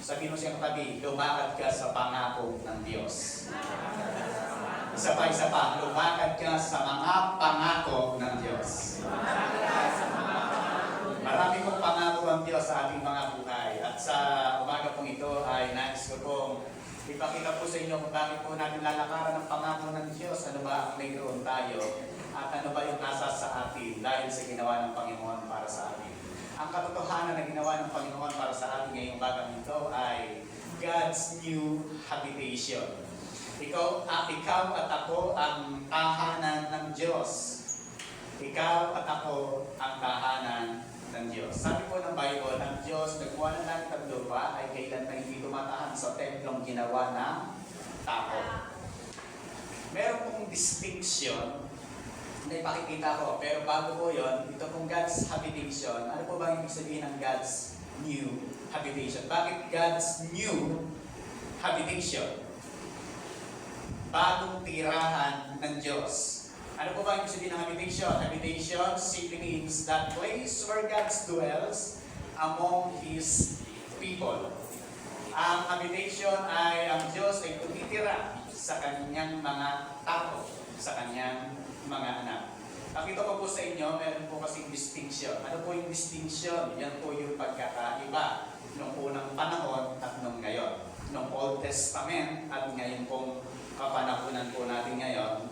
Sabihin mo siya katabi, lumakad ka sa pangako ng Diyos. Isa pa, lumakad ka sa mga pangako ng Diyos. Marami kong pangako ang Diyos sa ating mga buhay. At sa umaga pong ito ay nais ko pong ipakita po sa inyo kung bakit po natin lalakaran ng pangako ng Diyos. Ano ba ang mayroon tayo? At ano ba yung nasa sa atin dahil sa ginawa ng Panginoon para sa atin. Ang katotohanan na ginawa ng Panginoon para sa atin ngayong umaga ito ay God's new habitation. Ikaw at ako ang tahanan ng Diyos. Ikaw at ako ang tahanan ng Diyos. Sabi po ng Bible, ang Diyos nagkuha ng langit at lupa ay kailan na hindi tumatahan sa templong ginawa ng tao. Meron pong distinction na ipakikita ko. Pero bago po yun, ito pong God's habitation. Ano po ba ibig sabihin ng God's new habitation? Bakit God's new habitation? Bagong tirahan ng Diyos. Ano po ba ibig sabihin ng habitation? Habitation simply means that place where God dwells among His people. Ang habitation ay ang Diyos ay tumitira sa kanyang mga tao, sa kanyang mga anak. Pakita ko po sa inyo, meron po kasing distinction. Ano po yung distinction? Yan po yung pagkakaiba nung unang panahon at nung ngayon. Nung Old Testament at ngayon pong kapanahunan po natin ngayon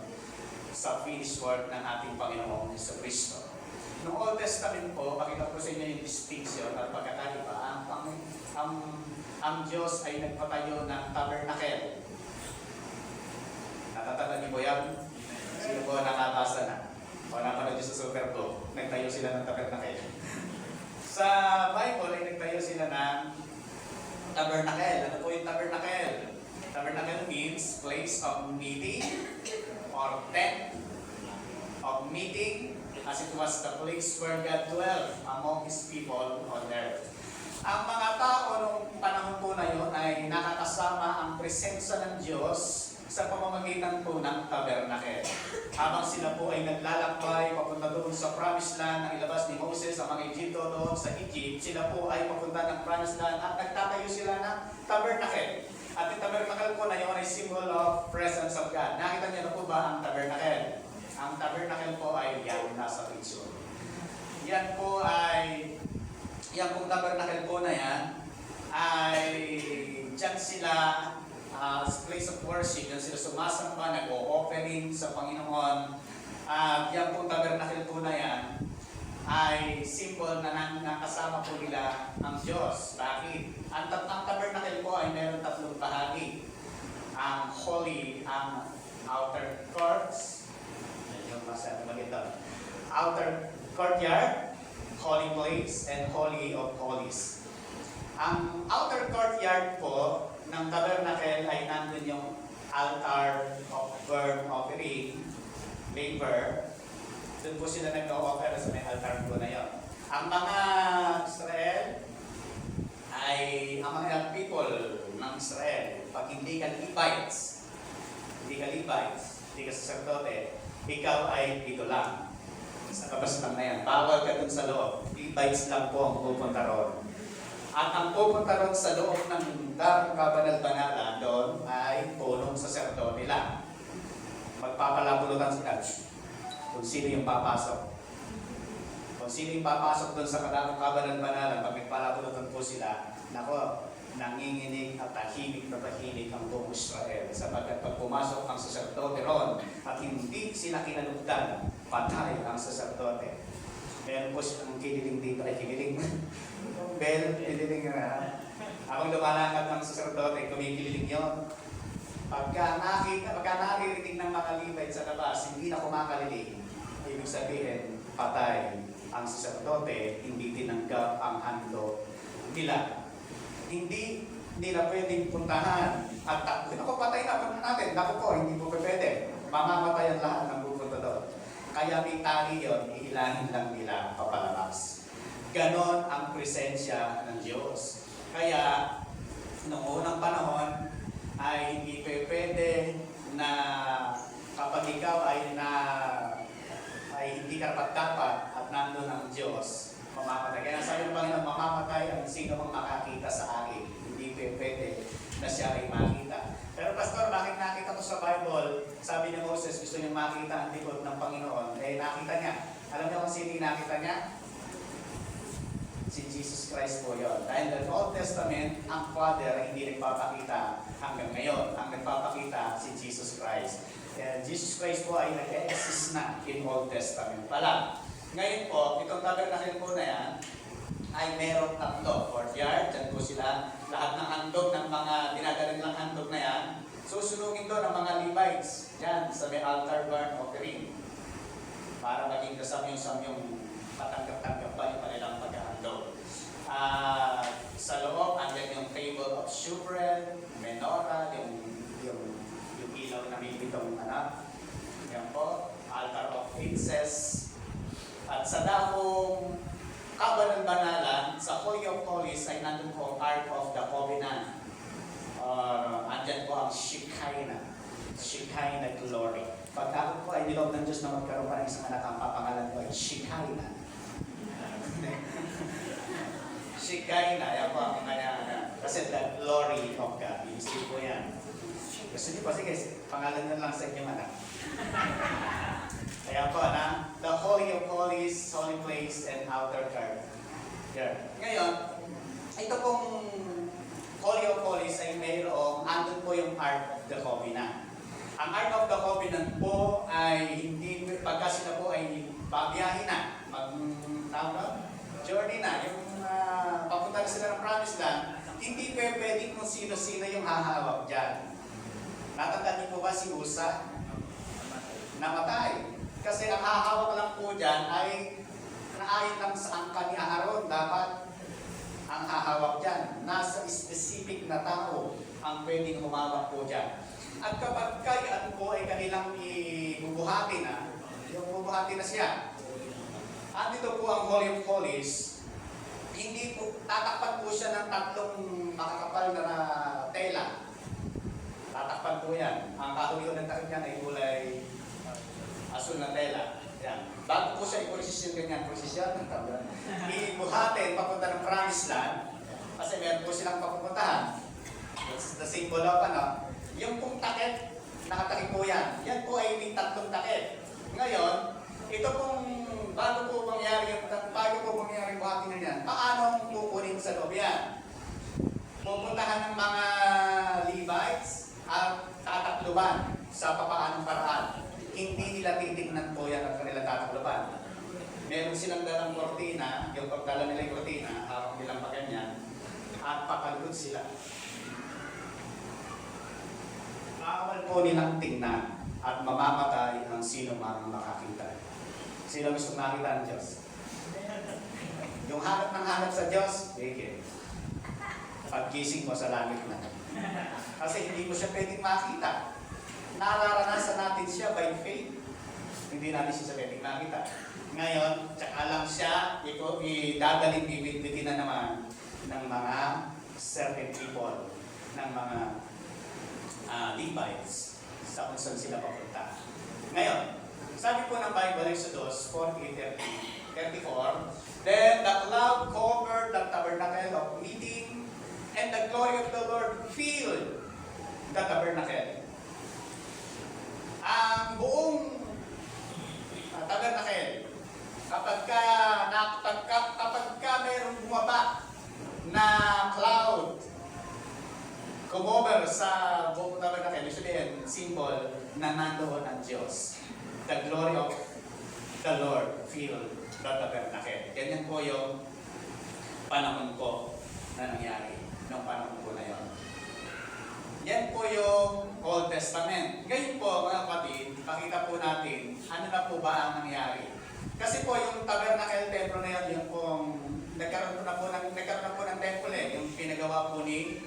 sa finished work ng ating Panginoong Jesucristo. Nung Old Testament po, pakita ko sa inyo yung distinction at pagkakaiba. Ang Diyos ay nagpatayo ng tabernacle. Natatanda niyo po yan? Sino po nakabasa na? O napanood sa Super Bowl, nagtayo sila ng tabernacle. Sa Bible ay nagtayo sila ng tabernacle. Ano po yung tabernacle? Tabernacle means place of meeting or tent of meeting, as it was the place where God dwelt among His people on earth. Ang mga tao nung panahon po na yun ay nakakasama ang presensya ng Diyos sa pamamagitan po ng tabernacle. Habang sila po ay naglalakbay papunta doon sa Promised Land na ilabas ni Moses sa mga Egypto doon sa Egypt, sila po ay papunta ng Promised Land at nagtatayo sila ng tabernacle. At yung tabernacle po na yun ay symbol of presence of God. Nakita niyo na po ba ang tabernacle? Ang tabernacle po ay yan nasa picture. Yan pong tabernacle po na yan ay dyan sila place of worship, yan sila sumasamba, nag-o-offering sa Panginoon. Yan pong tabernacle po na yan ay symbol na nakasama po nila ang Diyos. Bakit? Ang tabernacle po ay meron tatlong bahagi. Ang holy, ang outer courts, outer courtyard, holy place, and holy of holies. Ang outer courtyard po ng tabernacle ay nandun yung altar of burnt offering, labor. Doon po sila nag-o-offer sa may altar po na yun. Ang mga Israel ay, ang mga people ng Israel, pag hindi ka Levites, hindi ka sacerdote, ikaw ay dito lang. Sa labas lang na yan. Bawal ka dun sa loob. Levites lang po ang pupunta ron. At ang pupunta ron sa loob ng darong kabanal-banalan doon ay punong sacerdote lang. Magpapalabulutan sila kung sino yung papasok. Kung sino yung papasok doon sa darong kabanal-banalan, pag nagpalabulutan po sila, nako, nanginginig at tahimik na tahimik ang buong Israel. Sapagkat pag pumasok ang sacerdote ron at hindi sila kinalugdan, patay ang sacerdote. Meron po silang kiniling dito ay kiniling. Bell, kiniling na. Akong lumalakad ng sacerdote, kumikililing yun. Pagka naririnig ng mga Levite sa labas, hindi na kumakaliling. Ibig sabihin, patay ang sacerdote, hindi tinanggap ang handog nila. Hindi nila pwedeng puntahan at takbuhin. Ako, patay na punta natin. Naku po, hindi po pwede. Mamamatay ang lahat ng pupunta doon. Kaya may tali yun, ihilahin lang nila papalabas. Ganon ang presensya ng Diyos. Kaya, noong unang panahon, ay hindi pwede na kapag ikaw ay hindi karapat-dapat at nandun ang Diyos, mamamatay. Kaya sabi ng Panginoon, mamamatay ang sino mang makakita sa akin. Hindi siya ay makita. Pero Pastor, bakit nakita ko sa Bible, sabi ni Moses, gusto niya makita ang likod ng Panginoon, eh nakita niya. Alam niyo kung sino yung nakita niya? Si Jesus Christ po yun. Dahil the Old Testament, ang Father ay hindi nagpapakita hanggang ngayon. Ang nagpapakita si Jesus Christ. Jesus Christ po ay nag-exist na in Old Testament pala. Ngayon po, itong tabernacle po na yan, ay meron tatlo. Courtyard, dyan po sila. Lahat ng handog ng mga dinadalang lang handog na yan, susunugin doon ng mga Levites. Dyan, sa may altar burnt offering. Para maging kasamyong-samyong patanggap-tanggap ba yung kanilang paghahandog. Sa loob, andyan yung table of shewbread, menorah, yung ilaw na may bitong yan po, altar of incense. At sa dakong kabalan-banalan, sa Holy of Holies ay nandun po ang Ark of the Covenant. Andyan po ang Shekinah glory. Pag ako po ay nilog ng Diyos na magkaroon pa ng isang anak, ang papangalan ko ay Shekinah. Shekinah, yan po ang kanya. Kasi the glory of God. Inisip po yan. Gusto niyo po, sige, pangalan na lang sa inyong anak. Kaya po na, the Holy of Holies, holy place, and outer court. Here. Ngayon, ito pong Holy of Holies ay mayroong, andun po yung Ark of the Covenant. Ang Ark of the Covenant po ay hindi, pagka sila po ay babiyahin na, journey na, yung papunta na sila ng Promised Land, hindi pwedeng kung sino-sino yung hahawak dyan. Natandaan niyo po ba si Usa? Namatay. Kasi ang hahawak lang po dyan ay naayon lang sa angka ni Aaron. Dapat ang hahawak dyan, nasa specific na tao ang pwedeng humawak po dyan. At kapag kaya po ay kanilang ibubuhati na, yung bubuhati na siya, andito po ang Holy of Holies, hindi po, tatakpan po siya ng tatlong makakapal na tela. Tatakpan po yan. Ang kahuli ng takip niyan ay kulay asul na tela. Yan. Bago po siya i-posisyon ganyan, ibuhatin papunta ng Promised Land, kasi meron po silang papupuntahan. It's the symbol of yung pong takip, nakatakip po yan. Yan po ay may tatlong takip. Ngayon, ito pong bago po mangyari buhatin na yan, paano kukunin sa loob yan? Pupuntahan ng mga Levites at tatakluban sa papaanong paraan. Hindi nila titignan po yan at kanila tatakluban. Meron silang dalang kortina, yung pagdala nila yung kortina, hawak nilang pa ganyan, at pakalugod sila. Bawal po nilang tingnan at mamamatay ang sino mang makakita. Sino gusto makita ang Diyos? Yung hanap ng hanap sa Diyos, bigyan. Paggising mo sa langit na. Kasi hindi mo siya pwedeng makita. Nararanasan natin siya by faith. Hindi natin siya pwedeng makita. Ngayon, tsaka lang siya, idadaling bibit-bitin na naman ng mga certain people, ng mga Levites, sa kung saan sila papunta. Ngayon, sabi po ng Bible, Exodus 4:34, then the cloud covered the tabernacle of meeting, and the glory of the Lord filled the tabernacle. Ang buong tabernacle, kapag ka mayroong bumaba na cloud, kumover sa buong tabernacle, sabihin, symbol na nandoon ang Diyos. The glory of the Lord filled the tabernacle. Ganyan po yung panahon po na nangyari noong panahon po na yun. Yan po yung Old Testament. Ngayon po, mga kapatid, pakita po natin ano na po ba ang nangyari. Kasi po yung tabernacle temple na yun, yung pong nagkaroon na po ng temple yung pinagawa po ni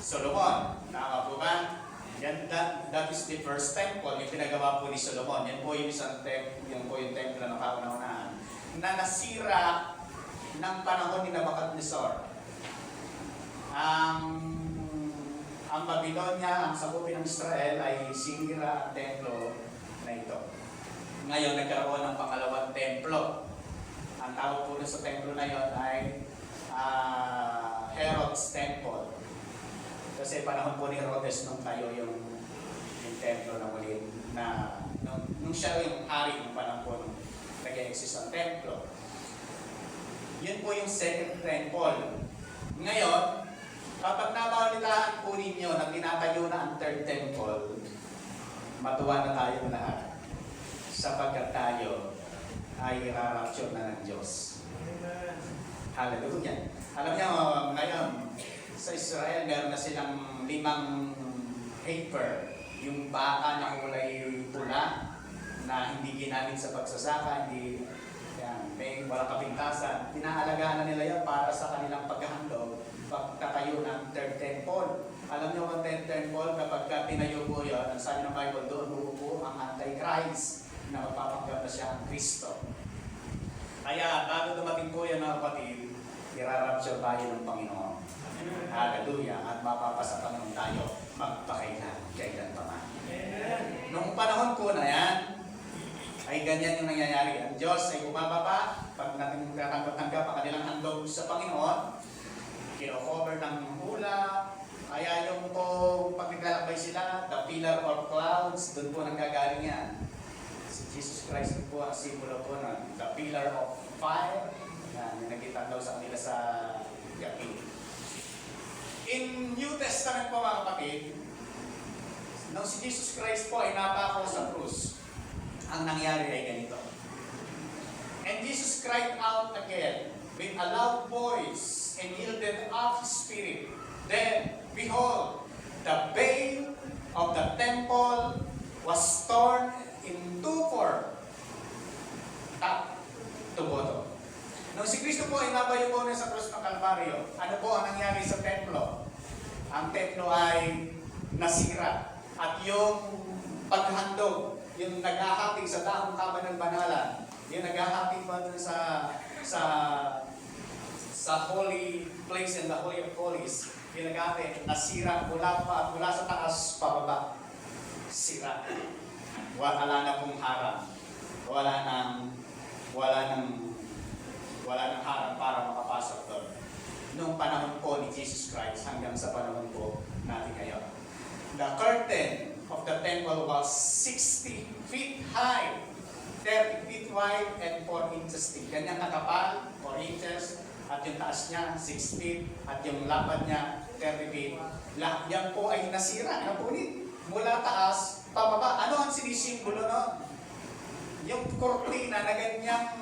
Solomon. Tama po ba? Yan, that is the first temple, yung pinagawa po ni Solomon. Yan po yung isang yung temple na kauna-unahan na nasira ng panahon ni Nabucodonosor. Ang Babylonia, ang sakupin ng Israel ay sinira ang templo na ito. Ngayon, nagkaroon ng pangalawang templo. Ang tawag po sa templo na yon ay Herod's Temple. Kasi panahon po ni Herodes nung tayo yung templo na muli na nung siya yung hari ng panahon po nung nag-exist ang templo. Yun po yung second temple. Ngayon, kapag nabalitaan po ninyo na tinatayo na ang third temple, matuwa na tayo lahat. Sapagkat tayo ay rarapture na ng Diyos. Hallelujah. Alam niyo, ngayon, sa Israel, meron na silang 5 heifer. Yung baka na kulay pula na hindi ginamit sa pagsasaka, hindi yan, may walang kapintasan. Pinaalagaan na nila yan para sa kanilang paghahandog pagtatayo ng third temple. Alam niyo ang third temple, kapag tinayo po yun, ang sabi ng Bible doon, buo ang Antichrist na magpapanggap na siya ang Kristo. Kaya bago dumating po yan mga kapatid, irarapture tayo ng Panginoon. Hallelujah. At mapapasatanong tayo kailan pa man. Noong panahon po na yan, ay ganyan yung nangyayari. Ang Diyos ay bumababa pag natin katanggap-tanggap ang kanilang handog sa Panginoon. Kino-cover ng hula. Kaya yung po, pag naglalakbay sila, the pillar of clouds, doon po nanggagaling yan. Si Jesus Christ po ang simbolo po ng the pillar of fire. Yan, yung nakita daw sa kanila sa gabi. In New Testament po mga kapatid, nung si Jesus Christ po ay napako sa krus, ang nangyari ay ganito. And Jesus cried out again with a loud voice and yielded up his spirit. Then, behold, the veil of the temple was torn in two top to bottom. Nung si Kristo po ay nabayo po sa krus ng Kalbaryo, ano po ang nangyari sa templo? Ang templo ay nasira. At yung paghandog, yung naghahati sa daong kaban ng banalan, yung naghahati pa dun sa holy place and the holy of holies, yung naghahati, nasira mula sa taas pababa. Sira. Wala na pong harang. Wala nang harang para makapasok doon. Noong panahon po ni Jesus Christ hanggang sa panahon po natin ngayon. The curtain of the temple was 60 feet high, 30 feet wide, and 4 inches thick. Ganyan kakapal, 4 inches, at yung taas niya, 6 feet, at yung lapad niya, 30 feet. Yan po ay nasira, napunit. Mula taas, pababa. Ano ang sinisimbolo nun? Yung kortina na ganyang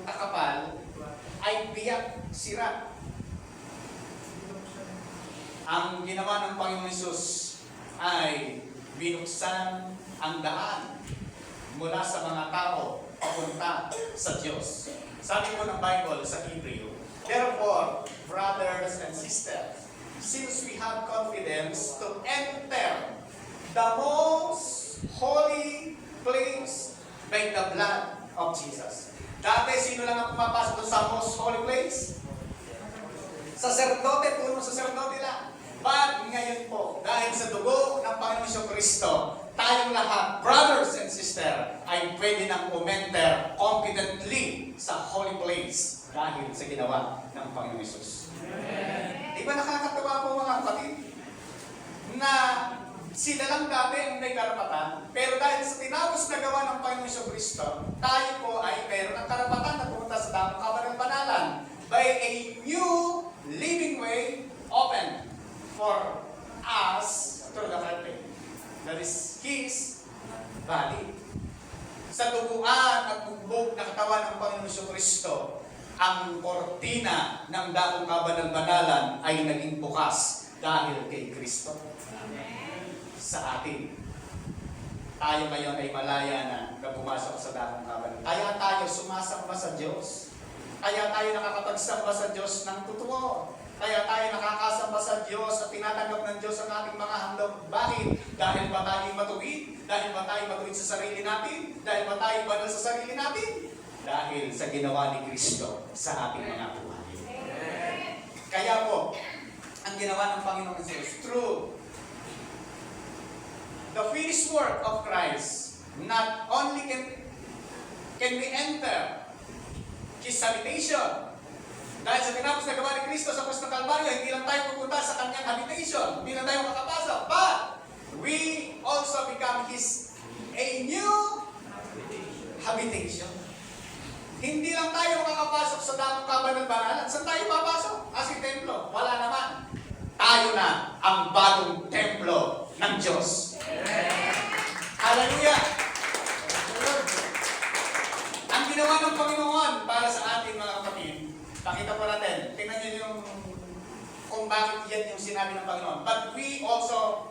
kakapal ay biyak, sira. Ang ginawa ng Panginoon Hesus ay binuksan ang daan mula sa mga tao papunta sa Diyos. Sabi po ng Bible sa Hebrew, therefore, brothers and sisters, since we have confidence to enter the most holy place by the blood of Jesus. Dati, sino lang ang pumapasok sa most holy place? Saserdote, punong saserdote lang. But ngayon po, dahil sa dugo ng Panginoon Kristo, tayong lahat, brothers and sisters, ay pwede nang umenter confidently sa holy place dahil sa ginawa ng Panginoon Jesus. Di ba nakakatawa po mga kapatid? Na sila lang dati ang may karapatan, pero dahil sa tinapos na gawa ng Panginoon Kristo, tayo po ay meron ng karapatan na pumunta sa damang kabanal-banalan by a new living way open for us through the curtain. That is His body. Sa duguan at bugbog na katawan ng Panginoon Kristo, ang kortina ng dakong kabanal-banalan ay naging bukas dahil kay Kristo. Sa atin. Tayo ngayon ay malaya na pumasok sa dakong kabanal. Kaya tayo sumasamba sa Diyos. Kaya tayo nakakapagsamba sa Diyos ng totoo. Kaya tayo nakakasamba sa Diyos at tinatanggap ng Diyos ang ating mga handog. Bakit? Dahil ba tayo matuwid? Dahil ba tayo matuwid sa sarili natin? Dahil ba tayo banal sa sarili natin? Dahil sa ginawa ni Kristo sa ating mga buhay. Kaya po, ang ginawa ng Panginoon Jesus, through the finished work of Christ, not only can we enter His habitation, Dahil sa tinapos na gawa ni Kristo sa krus ng Kalbaryo, hindi lang tayo pupunta sa kanyang habitation, hindi lang tayo makapasok, but we also become a new habitation. Hindi lang tayo makakapasok sa damang kabanal-banalan. Saan tayo papasok? As templo. Wala naman. Tayo na ang bagong templo ng Diyos. Hallelujah! Ang ginawa ng Panginoon para sa ating mga kapatid, pakita po natin, tingnan niyo yung kung bakit yan yung sinabi ng Panginoon. But we also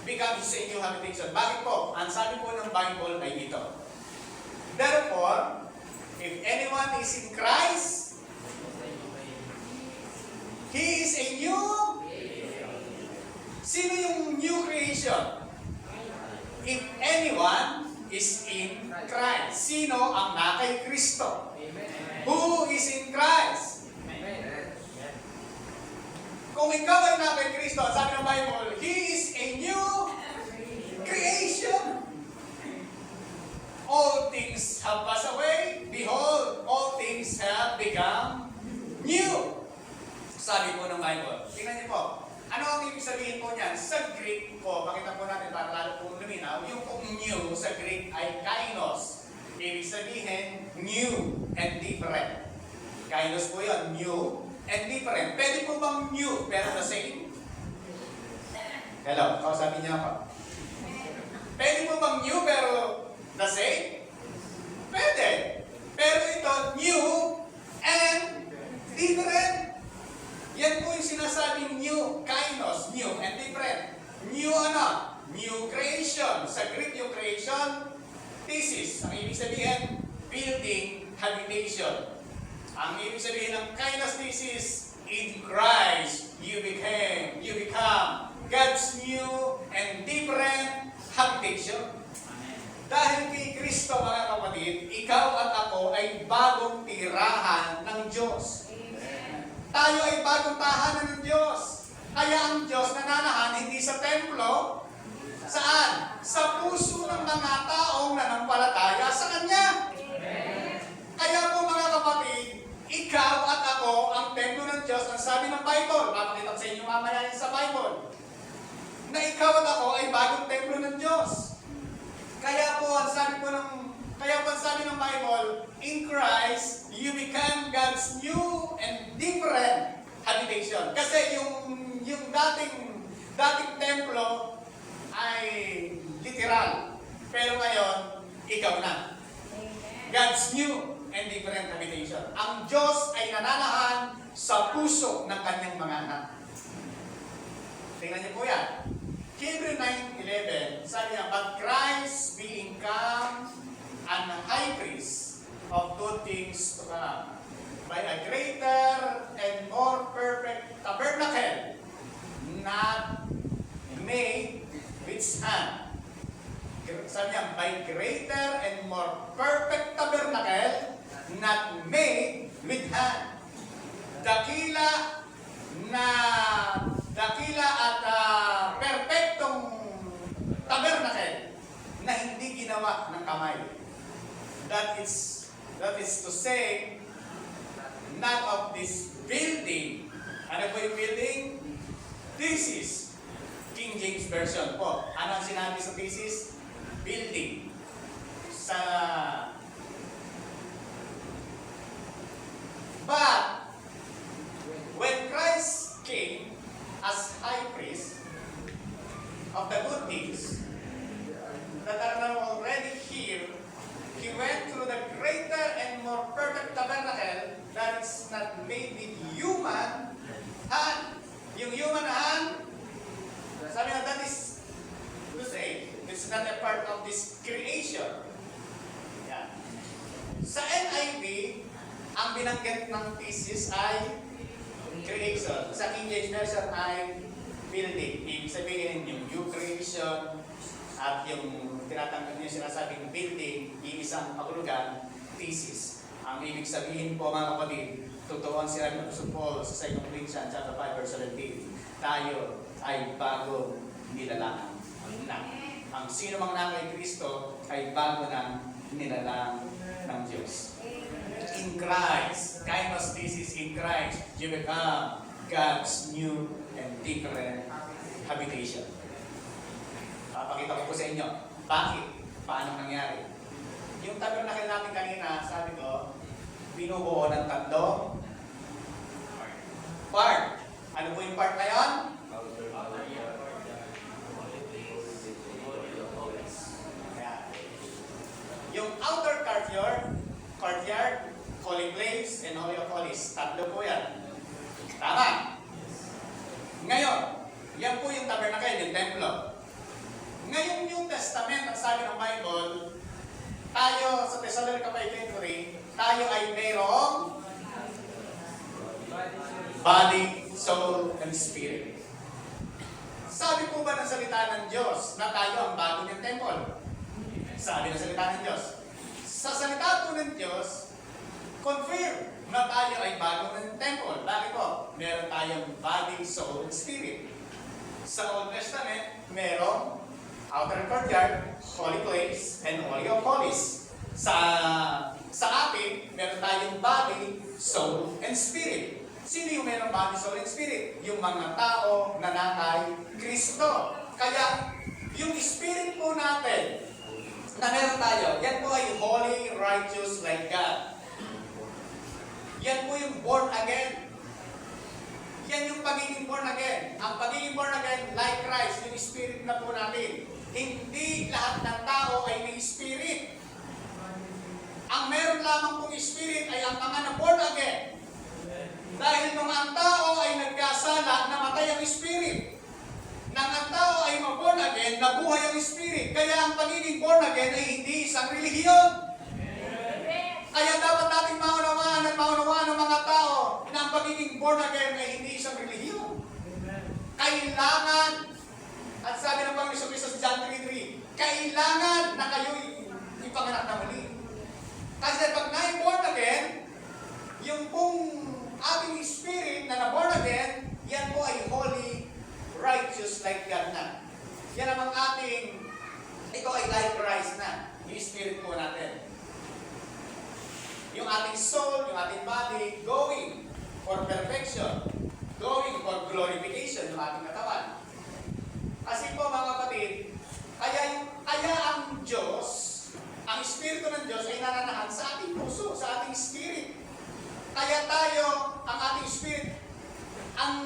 become His new habitation. Bakit po? Ang sabi po ng Bible ay ito. Therefore, if anyone is in Christ, he is a new. Sino yung new creation? If anyone is in Christ. Sino ang nakay Kristo? Who is in Christ? Kung ikaw ay nakay Kristo, sabi ng Bible, He is a new creation. All things have passed away. Behold, all things have become new. Sabi po ng Bible. Tingnan niyo po. Ano ang ibig sabihin po niyan? Sa Greek po, pakita po natin para lalo pong luminaw, yung pong new sa Greek ay kainos. Ibig sabihin, new and different. Kainos po yun, new and different. Pwede po bang new pero the same? Hello, kausapin niyo ako. Pwede po bang new pero the same? Pwede. Pero ito, new and different. Yan po yung sinasabing new, kainos, new and different. New ano? New creation. Sa Greek yung creation, thesis. Ang ibig sabihin, building, habitation. Ang ibig sabihin ng kainos thesis, in Christ, you become God's new and different habitation. Dahil kay Kristo, mga kapatid, ikaw at ako ay bagong tirahan ng Diyos. Tayo ay bagong tahanan ng Diyos. Kaya ang Diyos nananahan hindi sa templo. Saan? Sa puso ng mga taong nanampalataya sa Kanya. Kaya po mga kapatid, ikaw at ako ang templo ng Diyos. Ang sabi ng Bible, papakita ko sa inyo mamaya yan sa Bible, na ikaw at ako ay bagong templo ng Diyos. Kaya po ang sabi ng Bible, in Christ, you become God's new and different habitation. Kasi yung dating templo ay literal. Pero ngayon, ikaw na. God's new and different habitation. Ang Diyos ay nananahan sa puso ng kanyang mga anak. Tingnan niyo po yan. Hebrews 9:11, sabi niya, but Christ being come an high priest of good things to come, by a greater and more perfect tabernacle, not made with hand. Sabi niya, by greater and more perfect tabernacle, not made with hand. Dakila at perpektong tabernacle na hindi ginawa ng kamay. That is to say, not of this building. Ano po yung building? Thesis. King James Version po. Ano ang sinabi sa thesis? Building. But, when Christ came as high priest of the good things that are now already here, He went through the greater and more perfect tabernacle that is not made with human hand. Yung human hand, sabi nga, that is to say, it's not a part of this creation. Yan. Sa NIV, ang binanggit ng thesis ay creation. Sa King James Version ay building. Ibig sabihin yung new creation at yung tinatanggal niya sinasabing building, yung isang pakulugan, thesis. Ang ibig sabihin po mga kapatid, totoo ang sinabi ng Apostol Paul sa 2 Corinthians chapter 5 verse 17. Tayo ay bagong nilalang na. Ang sino mang nakay Kristo ay bago ng nilalang ng Diyos. In in Christ, kainos in Christ, you become God's new and different habitation. Papakita ko po sa inyo. Bakit? Paano nangyari? Yung tabernacle natin kanina, sabi ko, binubuo ng tatlong part. Ano po yung part na yun? Yung outer courtyard, holy place, and holy of holies. Tatlo po yan. Tama? Ngayon, yan po yung tabernacle, yung templo. Ngayon New Testament, ang sabi ng Bible, tayo sa Thessalonica 5:23, tayo ay mayroong body, soul, and spirit. Sabi po ba ng salita ng Diyos na tayo ang bago niyang temple? Sabi ng salita ng Diyos. Sa salita po ng Diyos, confirm na tayo ay bago ng temple. Bakit po? Meron tayong body, soul, and spirit. Sa Old Testament, merong outer courtyard, holy place, and holy of holies. Sa atin, meron tayong body, soul, and spirit. Sino yung merong body, soul, and spirit? Yung mga tao na nakay Kristo. Kaya, yung spirit po natin na meron tayo, yan po ay holy, righteous like God. Yan po yung born again. Yan yung pagiging born again. Ang pagiging born again, like Christ, yung spirit na po natin. Hindi lahat ng tao ay may spirit. Ang meron lamang pong spirit ay ang mga na-born again. Dahil nung ang tao ay nagkasala, namatay ang spirit. Nang ang tao ay ma-born again, nabuhay ang spirit. Kaya ang pagiging born again ay hindi isang relihiyon. Kaya dapat nating maunawaan ng mga tao na ang pagiging born again ay hindi isang relihiyon. Kailangan, at sabi ng Panginoon Kristo sa John 3:3, kailangan na kayo'y ipanganak na muli. Kasi pag na-born again, yung pong ating spirit na na-born again, yan po ay holy, righteous like God na. Yan ang ating, ito ay like Christ na, yung spirit po natin. Yung ating soul, yung ating body, going for perfection, going for glorification, yung ating katawan. Kasi po mga kapatid, kaya ang Diyos, ang Espiritu ng Diyos ay nananahan sa ating puso, sa ating spirit. Kaya tayo, ang ating spirit, ang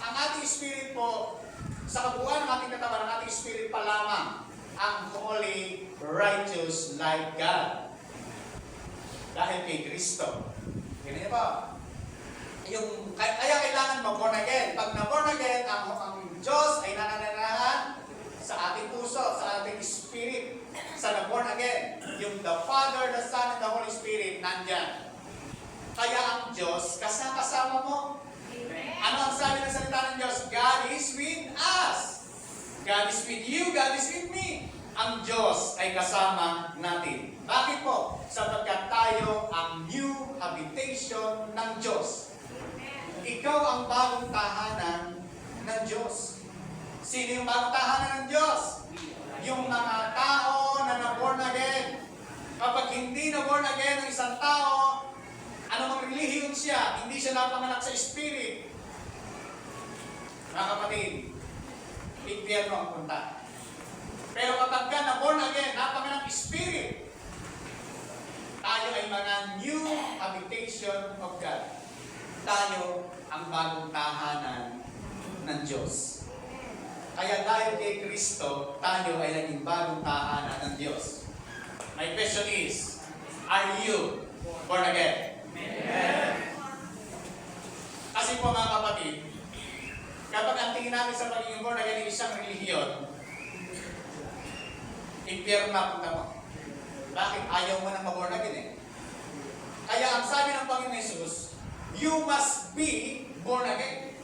ating spirit po, sa kabuuan ng ating katawan, ang ating spirit pa lamang, ang holy, righteous like God. Dahil kay Kristo. Ganyan ba? Kaya kailangan ma-born again. Pag na-born again, ang Diyos ay nanananahan sa ating puso, sa ating spirit, sa na-born again. Yung the Father, the Son, and the Holy Spirit, nandyan. Kaya ang Diyos, kasama mo. Ano ang sabi ng salita ng Diyos? God is with us. God is with you, God is with me. Ang Diyos ay kasama natin. Bakit po? Sapagkat tayo ang new habitation ng Diyos. Ikaw ang bagong tahanan ng Diyos. Sino yung bagong tahanan ng Diyos? Yung mga tao na na-born again. Kapag hindi na-born again ng isang tao, anumang relihiyon siya, hindi siya napanganak sa spirit. Mga kapatid, impyerno ang punta. Pero kapag ka na-born again, napanganak spirit, tayo ay mga new habitation of God. Tayo ang bagong tahanan ng Diyos. Kaya dahil kay Kristo, tayo ay naging bagong tahanan ng Diyos. My question is, are you born again? Amen. Kasi po mga kapatid, kapag ang tingin natin sa pagiging born again ay isang relihiyon, impyerno na punta mo. Bakit? Ayaw mo nang ma-born again eh. Kaya ang sabi ng Panginoon Jesus, you must be born again.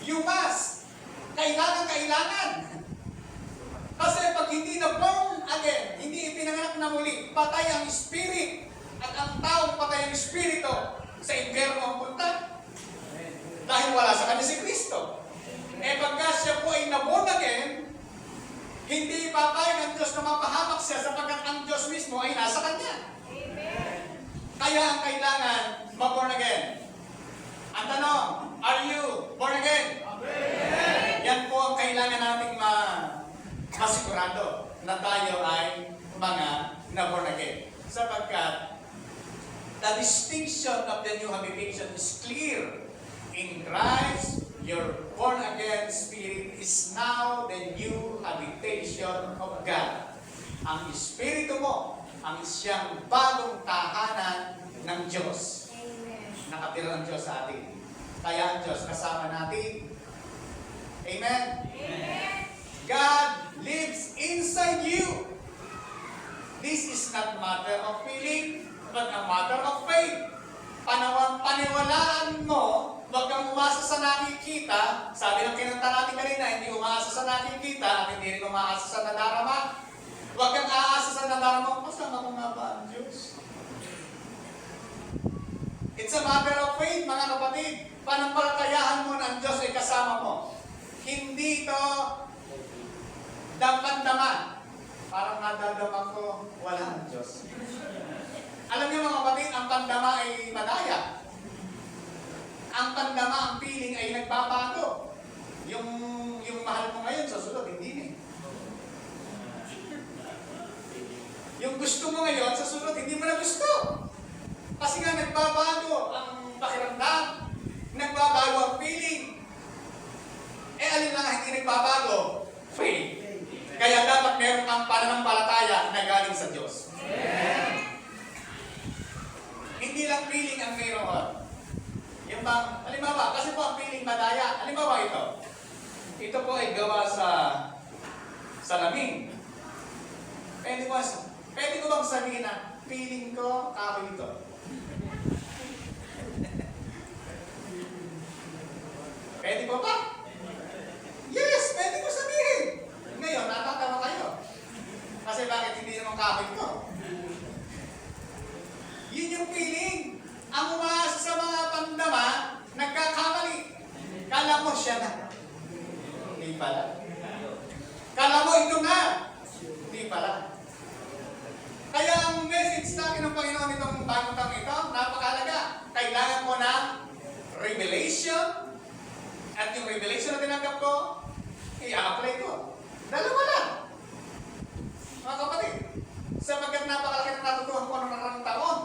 You must. Kailangan. Kasi pag hindi na born again, hindi ipinanganak na muli, patay ang spirit. At ang taong patay ang espiritu, sa impyerno ang punta. Dahil wala sa kanya si Kristo. Pagka siya po ay na-born again, hindi ipapayag ang Diyos na mapahamak siya sapagkat ang Diyos mismo ay nasa kanya. Amen. Kaya ang kailangan, ma-born again. Ang tanong, are you born again? Amen. Yan po ang kailangan nating masigurado na tayo ay mga na-born again. Sapagkat the distinction of the new habitation is clear. In Christ, your born-again spirit is now the new habitation of God. Ang Espiritu mo ang siyang bagong tahanan ng Diyos. Amen. Nakatira ng Diyos sa atin. Kaya ang Diyos kasama natin. Amen? Amen. God lives inside you. This is not matter of feeling, but a matter of faith. Paniwalaan mo, huwag kang umasa sa nakikita. Sabi ng kinanta natin kanina, hindi umaasa sa nakikita at hindi rin umaasa sa nadarama. Huwag kang aasa sa nadarama. Kasama ko nga ba ang Diyos? It's a matter of faith, mga kapatid. Panampalatayahan mo na ang Diyos ay kasama mo. Hindi ito dampan-dama. Parang nadadama ko, wala ang Diyos. Alam niyo mga kapatid, ang pandama ay madaya. Ang pandama, ang feeling ay nagbabago. Yung mahal mo ngayon, sa sunod, hindi na. Yung gusto mo ngayon, sa sunod, hindi mo na gusto. Kasi nga nagbabago ang pakiramdam. Nagbabago ang feeling. Alin lang hindi nagbabago? Faith. Kaya dapat meron kang pananampalataya na galing sa Diyos. Amen. Hindi lang feeling ang mayroon. Yung bang, halimbawa, kasi po ang feeling madaya. Halimbawa ito. Ito po ay gawa sa salamin. Pwede ko bang sabihin na feeling ko kahoy ito? Pwede po ba? Yes, pwede ko sabihin. Ngayon, natatawa kayo. Kasi bakit hindi naman kahoy ito? Yun yung feeling. Ang umaasa sa mga pandama, nagkakamali. Kala mo siya na. Hindi pala. Kala mo ito nga. Hindi pala. Kaya ang message sa akin ng Panginoon itong bagong taong ito, napakalaga. Kailangan ko ng revelation. At yung revelation na tinanggap ko, i-apply ko. Dalawa lang. Mga kapatid, sapagkat napakalaki ng natutuhan ko ng nakarang taon,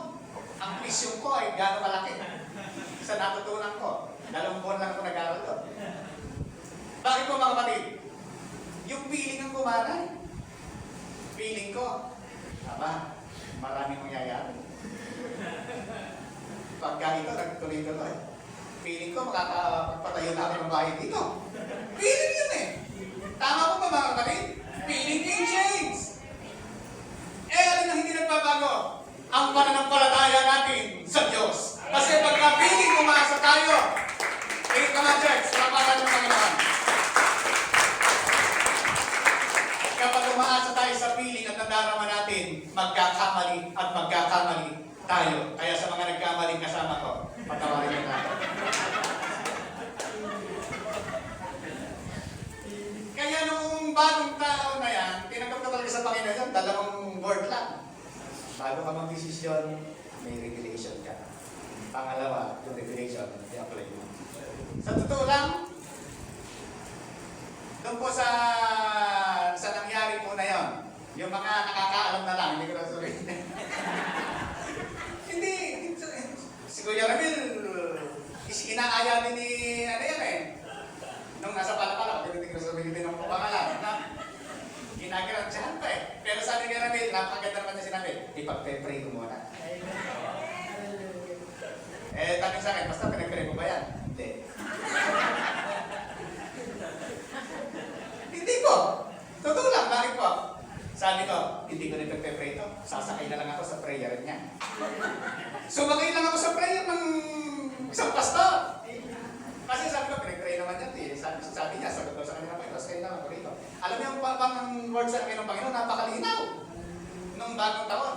ang vision ko ay gano'ng kalaki sa natutunan ko. 2 buwan lang ako nag-aaral doon. Bakit po mga kapatid? Yung feeling ang kumanay. Feeling ko, maraming mangyayari. Pagka ito, nagtuloy-tuloy. Feeling ko, makakapagpatayo na ako ng bahay dito. Feeling yun eh. Tama po ba mga kapatid? Feeling can change. Alin ang hindi nagbabago? Ang pananampalataya natin sa Diyos. Kasi pagka feeling umasa tayo, come on church, kapalan ng Panginoon. Kapag umaasa tayo sa feeling at nadarama natin, magkakamali at magkakamali tayo. Kaya sa mga nagkamali kasama ko, patawarin niyo tayo. Kaya nung bagong tao na yan, tinanggap ko talaga sa Panginoon yan, 2 word lang. Bago ka mag-desisyon, may revelation ka. Pangalawa, yung revelation, i-apply mo. Sa totoo lang, doon po sa nangyari po na yon, yung mga nakakaalam na lang, hindi ko na sabihin. Hindi, si Kuya Ramil, inaaya din ni, nung nasa Palapala, hindi ko na sabihin din ang pangalan, ginagaransyahan pa eh. Pero sabi ni Ramil, napakaganda naman niya sinabi, ipag-pray ko muna. Tanong sa akin, basta pinag-pray ko ba yan? Hindi. Hindi po. Totoo lang, bakit po? Sabi ko, hindi ko na ipag-pray ito. Sasakay na lang ako sa prayer niya. Sumakay lang ako sa prayer ng isang pastor. Kasi sabi ko, pinag-pray naman yan. Sabi niya, sagot ko sa kanila po, tapos kayo lang ako rito. Alam niyo ang word sa akin ng Panginoon, napakalinaw. Nung bagong taon,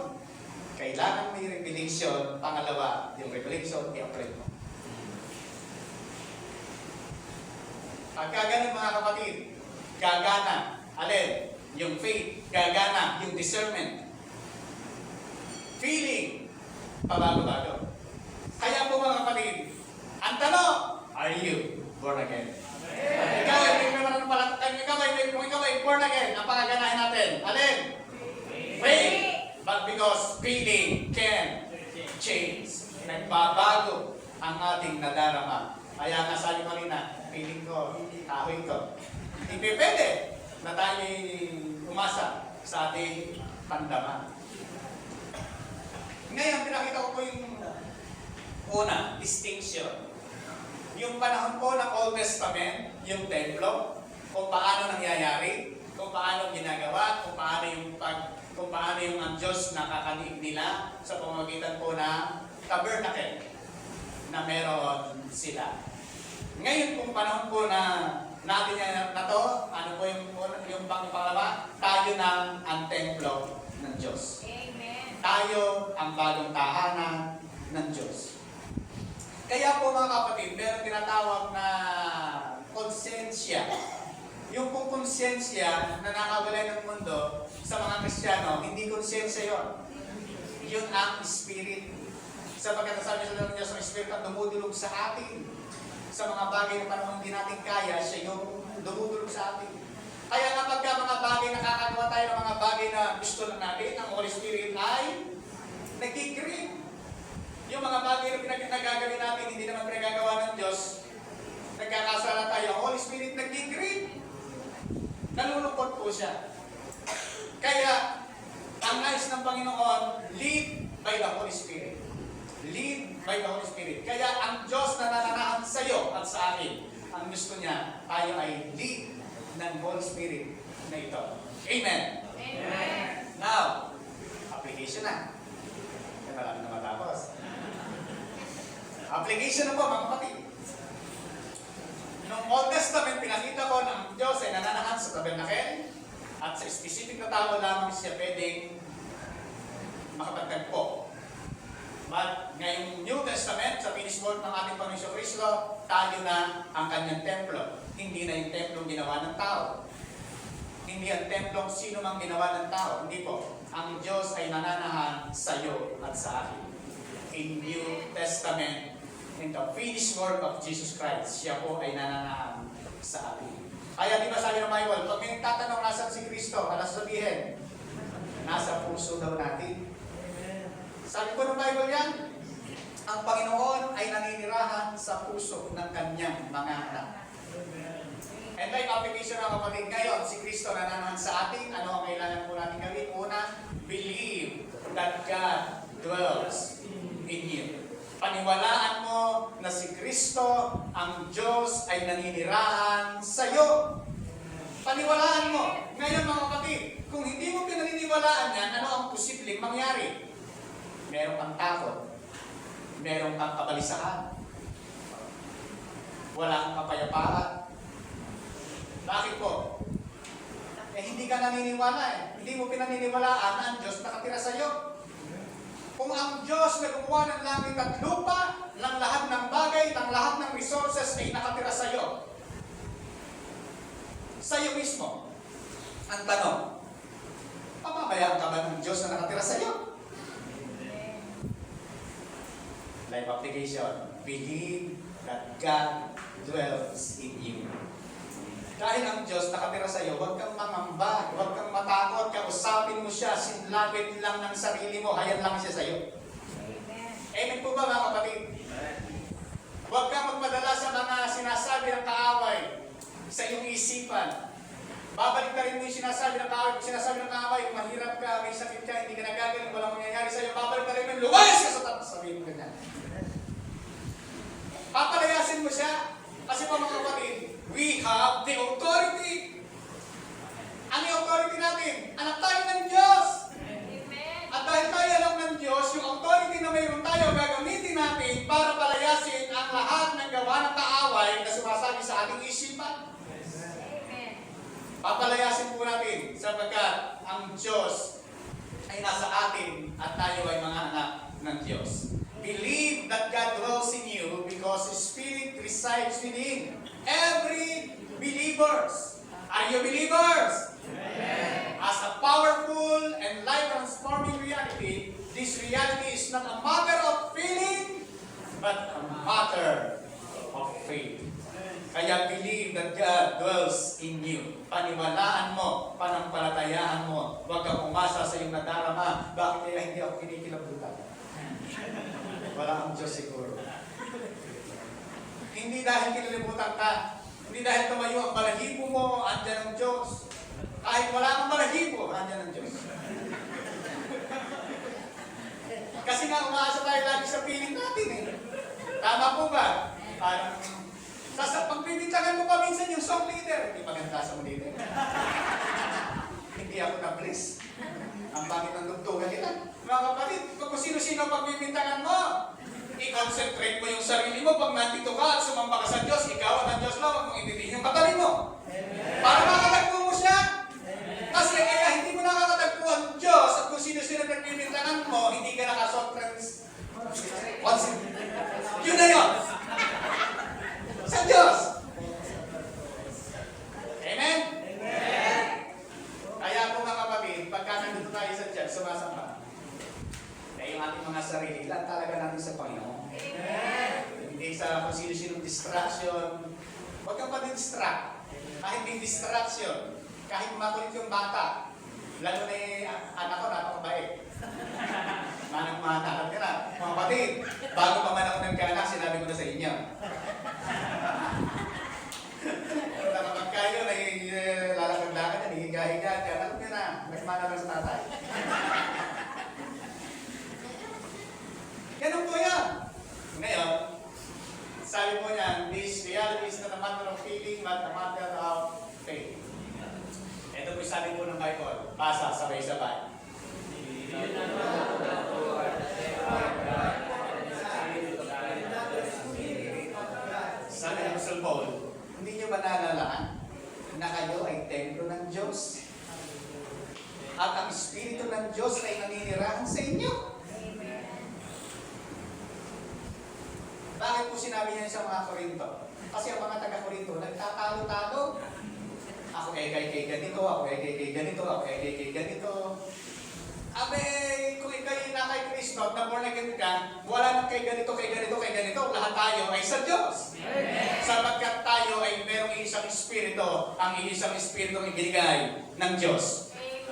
kailangan may revelation. Pangalawa, yung revelation, i-apply mo. Pagka ganun mga kapatid, gagana. Alin? Yung faith. Gagana. Yung discernment. Feeling. pabago-bago. Kaya po mga kapatid, ang tanong, are you born again? Ikaw ay born again, ang pangaganahin natin. Alin? Faith. But because feeling can change. Nagbabago ang ating nadarama. Kaya nga sabi ko rin na, feeling ko, kahoy ko. Hindi pwede na tayo'y umasa sa ating pandaman. Ngayon, pinakita ko po yung una, distinction. Yung panahon po ng Old Testament, yung templo, kung paano nangyayari, kung paano ginagawa, kung paano yung ang Diyos nakakaliig nila sa pamamagitan po ng tabernacle na meron sila. Ngayon kung panahon po na natin na to, ano po yung pangalawa? Tayo ang templo ng Diyos. Amen. Tayo ang bagong tahanan ng Diyos. Kaya po mga kapatid, meron tinatawag na konsensya. Yung pong konsensya na nakawalay ng mundo sa mga Kristiyano, hindi konsensya yon. Yun ang Spirit. Sapagkat sabi sa Diyos ng Spirit ang dumudulog sa atin. Sa mga bagay na panahon hindi natin kaya, siya yung dumudulog sa atin. Kaya nga pagka mga bagay, nakakagawa tayo ng mga bagay na gusto lang natin, ang Holy Spirit ay nagkikirig. Yung mga bagay na pinagagawin natin, hindi naman pinagagawa ng Diyos, nagkakasala tayo, ang Holy Spirit nagkikirig. Nalulungkot po siya. Kaya, ang nais ng Panginoon, lead by the Holy Spirit. Lead by the Holy Spirit. Kaya ang Diyos na nananahan sa iyo at sa akin, ang gusto niya, tayo ay lead ng Holy Spirit na ito. Amen. Amen. Now, application na. Kaya marami na matapos. Application na po mga kapatid. Noong Old Testament, pinakita ko ng Diyos ay nananahan sa tabernacle at sa specific na tao lamang siya pwedeng makapagtagpo. But ngayong New Testament, sa finished work ng ating Panginoon Kristo, tayo na ang kanyang templo. Hindi na yung templong ginawa ng tao. Hindi ang templong sino mang ginawa ng tao. Hindi po. Ang Diyos ay nananahan sa iyo at sa akin. In New Testament, in the finished work of Jesus Christ, siya po ay nananahan sa atin. Kaya di ba sabi ng Bible, pag may nagtatanong nasan si Kristo, alas sabihin, nasa puso daw natin. Sabi ko ng Bible yan, ang Panginoon ay naninirahan sa puso ng kanyang mga anak. And like application ng kapatid, ngayon, si Kristo nananahan sa atin, ano ang kailangan po natin gawin? Una, believe that God dwells in you. Paniwalaan mo na si Kristo, ang Diyos ay naninirahan sa iyo. Paniwalaan mo. Ngayon mga kapatid, kung hindi mo pinaniniwalaan yan, ano ang posibleng mangyari? Meron kang takot. Meron kang kabalisahan. Wala kang kapayapaan. Bakit po? Hindi ka naniniwala eh. Hindi mo pinaniniwalaan na ang Diyos nakatira sa iyo. Kung ang Diyos na gumawa ng langit at lupa, ng lahat ng bagay, ng lahat ng resources ay nakatira sa iyo. Sa iyo mismo. Ang tanong, papabayaan ka ba ng Diyos na nakatira sa iyo? Life application. Believe that God dwells in you. Dahil ang Diyos nakatira sa iyo, huwag kang mangamba, huwag kang matakot, kausapin mo siya, sinlapit lang ng sarili mo, hayan lang siya sa iyo. Amen po ba mga kapatid? Huwag kang magpadala sa mga sinasabi ng kaaway sa iyong isipan. Babalik na rin mo yung sinasabi ng kaaway. Kung sinasabi ng kaaway, kung mahirap ka, may sakit ka, hindi ka nagagaling, walang mangyayari sa iyo, babalik na rin mo, lumayas ka sa tapas, sabihin mo ganyan. Papalayasin mo siya. Kasi pa mga kapatid, we have the authority. Ano yung authority natin? Anak tayo ng Diyos. Amen. At dahil tayo alam ng Diyos, yung authority na mayroon tayo, gagamitin natin para palayasin ang lahat ng gawa ng kaaway na sumasabi sa ating isipan. Amen. Papalayasin po natin sapagkat ang Diyos ay nasa atin at tayo ay mga anak ng Diyos. Believe that God dwells in you because His Spirit resides within every believers. Are you believers? Amen. As a powerful and life-transforming reality, This reality is not a matter of feeling, but a matter of faith. Kaya believe that God dwells in you. Paniwalaan mo, panampalatayaan mo. Huwag kang umasa sa iyong nadarama. Bakit kaya hindi ako kinikilabutan? Wala ang Diyos siguro. Hindi dahil kinilimutan ka. Hindi dahil tumayo ang balahibo mo, andyan ang Diyos. Kahit wala kang balahibo, andyan ang Diyos. Kasi nga umaasa tayo lagi sa piling natin eh. Tama po ba? Parang, pagpipintagan mo pa minsan yung song leader. Hindi maganda sa leader. Hindi ako na-bless. Ang pangit ng dugtugan nila. Mga kapatid, kung sino-sino pagpipintagan mo, i-concentrate mo yung sarili mo. Pag nandito ka at sumamba ka sa Diyos, ikaw at ang Diyos lang, huwag mong intindihin yung katabi mo. Para makakatagpo mo siya. Kasi kaya hindi mo nakakatagpo ang Diyos at kung sino-sino pagpipintagan mo, hindi ka nakasotrans. Yun na yun! Sa Diyos! Amen? Amen! Kaya po mga kapatid, pagka nandito tayo sa Diyos, sumasamba. Kaya yung ating mga sarili, lang talaga natin sa Panginoon. Amen! Hindi sa kung sino-sinong distraction. Huwag kang pa-distract. Kahit may distraction, kahit makulit yung bata, lalo na yung anak ko, napakabait. Manang-manakad ka na. Mga kapatid, bago pa man ako nagkaanak, sinabi ko na sa inyo. Kapag kayo, lalakad-lakad na, hihiga-higa, kaya alam nyo na, nagmana lang sa tatay. Ganun po yan. Ngayon, sabi po niyan, this reality is not a matter of feeling, but a matter of faith. Ito po sabi po ng Bible. Basa, sabay-sabay. Sabi ng Apostle Paul, hindi nyo ba naalala na kayo ay templo ng Diyos? At ang Espiritu ng Diyos ay naninirahan sa inyo? Bakit po sinabi niya sa mga Korinto? Kasi ang mga taga-Korinto, nagtatalo-talo. Ako kay ganito, ako kay ganito, ako kay ganito. Abe, kung ikay na kay Kristo, na born again ka, wala nang kay ganito, lahat tayo ay sa Diyos. Amen. Sapagkat tayo ay merong isang Espiritu, ang isang Espiritu ang ibinigay ng Diyos. Amen.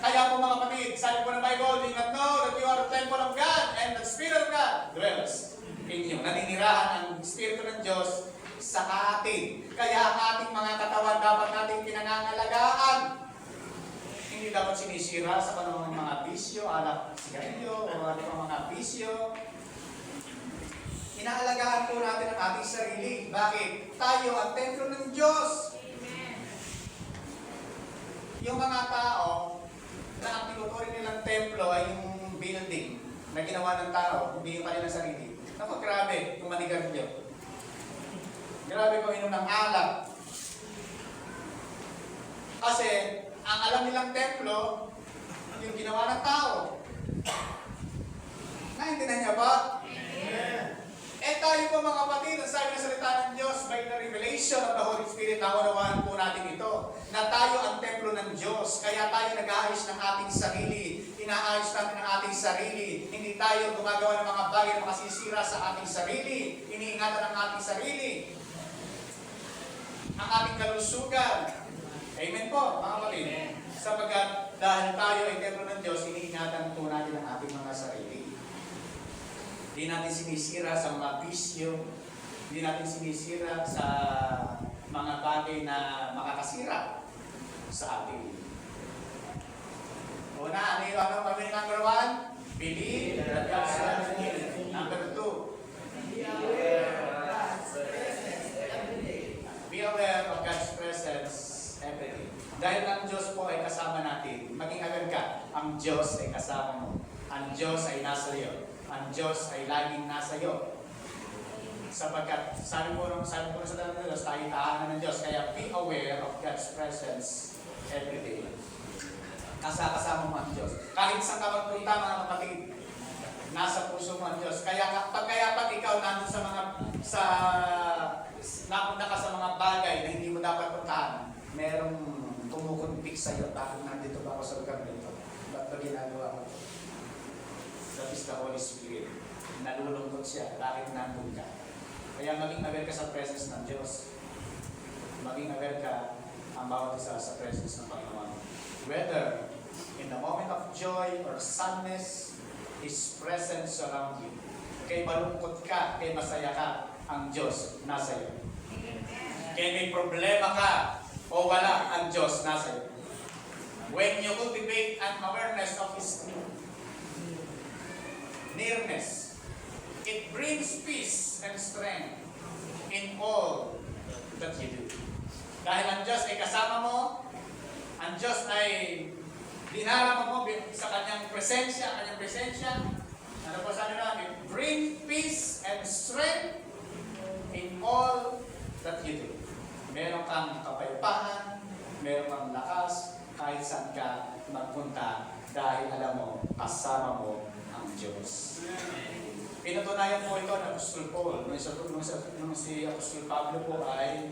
Kaya po mga kapatid, sabi po ng Bible, do not know that you are the temple of God and the Spirit of God dwells in you. Naninirahan ang Espiritu ng Diyos sa atin. Kaya ang ating mga katawan dapat nating pinangangalagaan. Hindi dapat sinisira sa panahon ng mga bisyo, alak, sigarilyo, o ating mga bisyo. Inaalagaan po natin ang ating sarili. Bakit? Tayo ang templo ng Diyos. Amen. Yung mga tao na ang tinuturing nilang templo ay yung building na ginawa ng tao, hindi yung kanilang sarili. Naku, grabe, kung manigarilyo. Grabe kung inom ng alak. Kasi, ang alam nilang templo, yung ginawa ng tao. Naintindihan niya ba? Amen. Eh tayo po mga kapatid, ang sabi ng salita ng Diyos, by the revelation of the Holy Spirit, naunawaan po natin ito, na tayo ang templo ng Diyos, kaya tayo nag-aayos ng ating sarili, inaayos natin ang ating sarili, hindi tayo gumagawa ng mga bagay na makasisira sa ating sarili, iniingatan ang ating sarili, ang ating kalusugan. Amen po, mga kapatid. Sapagkat dahil tayo ay templo ng Diyos, iniingatan po natin ang ating mga sarili. Hindi natin sinisira sa mga bisyo, hindi natin sinisira sa mga bagay na makakasira sa atin. Una, ano yung number 1? Believe that God's love is. Number 2, be aware of God's presence every day. Dahil ang Diyos po ay kasama natin, maging aware ka, ang Diyos ay kasama mo. Ang Diyos ay nasa iyo. Ang Diyos ay laging nasa iyo. Sapagkat sabi po sa dalang ng Diyos, tayo tahanan ng Diyos. Kaya be aware of God's presence every day. Kasama mo ang Diyos. Kahit saan ka magpunta mga kapatid, nasa puso mo ang Diyos. Kaya pag ikaw nandun napunta ka sa mga bagay na hindi mo dapat puntahan, merong kumukunpik sa iyo. Bakit nandito ba ako sa lugar nito? Ba't ba ginagawa ko? That is the Holy Spirit. Nalulungkot siya. Bakit nandun ka? Kaya maging aware ka sa presence ng Diyos. Maging aware ka ang bawat isa sa presence ng Panginoon. Whether in the moment of joy or sadness, His presence surround you. Kay malungkot ka, kay masaya ka, ang Diyos nasa iyo. Kaya may problema ka o wala, ang Diyos nasa iyo. When you cultivate an awareness of His nearness, it brings peace and strength in all that you do. Dahil ang Diyos ay kasama mo, ang Diyos ay dinarama mo sa kanyang presensya, ano po sabi namin? Bring peace and strength in all that you do. Meron kang kapayapaan, meron kang lakas, kahit saan ka magpunta, dahil alam mo, kasama mo ang Diyos. Pinatunayan po ito ng Apostol Paul. Nung si Apostol Pablo po ay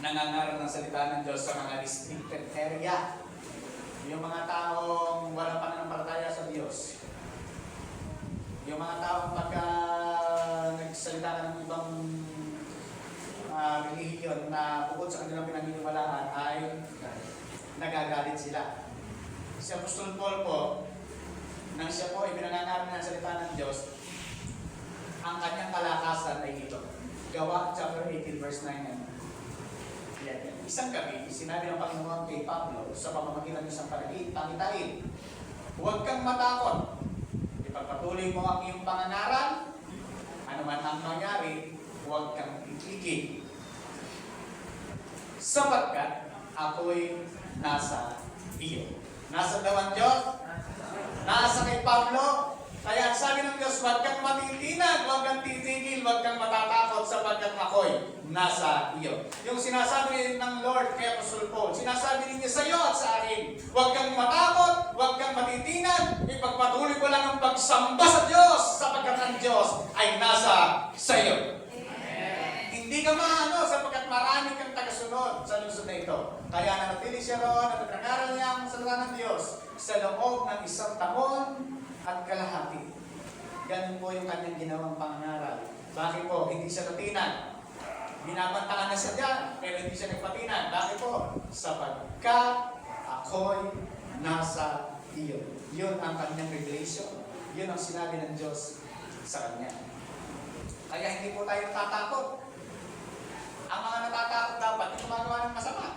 nangangaral ng salita ng Diyos sa mga restricted area. Yung mga taong walang pananampalataya sa Diyos. Yung mga taong pagka nagsalita ka ng ibang religion na bukod sa kanilang pinaniniwalaan ay nagagalit sila. Si Apostol Paul po, nang siya po ay pinangangaral ng salita ng Diyos, ang kanyang kalakasan ay ito. Gawa chapter 18 verse 9 and 11. Isang gabi, sinabi ng Panginoon kay Pablo sa pamamagitan ng isang pangitain, huwag kang matakot. Ipagpatuloy mo ang iyong pangangaral, ano man ang mangyari, huwag kang titigil. Sapagkat ako'y nasa iyo. Nasa daw ang Diyos? Nasa kay Pablo? Kaya sabi ng Diyos, huwag kang matitinag, huwag kang titigil, huwag kang matatakot sapagkat ako'y nasa iyo. Yung sinasabi ng Lord kay Apostol Paul, sinasabi niya sa iyo at sa akin, huwag kang matakot, huwag kang matitinag, ipagpatuloy ko lang ang pagsamba sa Diyos sapagkat ang Diyos ay nasa sa iyo. Hindi ka maano sapagkat marami kang tagasunod sa lungsod na ito. Kaya nanatili siya roon at nag-aral niya ang salita ng Diyos sa loob ng 1 taon at kalahati. Ganun po yung kanyang ginawang pangangaral. Bakit po? Hindi siya natinag. Binabantakan na siya dyan, pero hindi siya nagpatinag. Bakit po? Sapagkat ako'y nasa iyo. Yun ang kanyang revelation. Yun ang sinabi ng Diyos sa kanya. Kaya hindi po tayo natatakot. Ang mga natatakot dapat, yung gumagawa ng masama.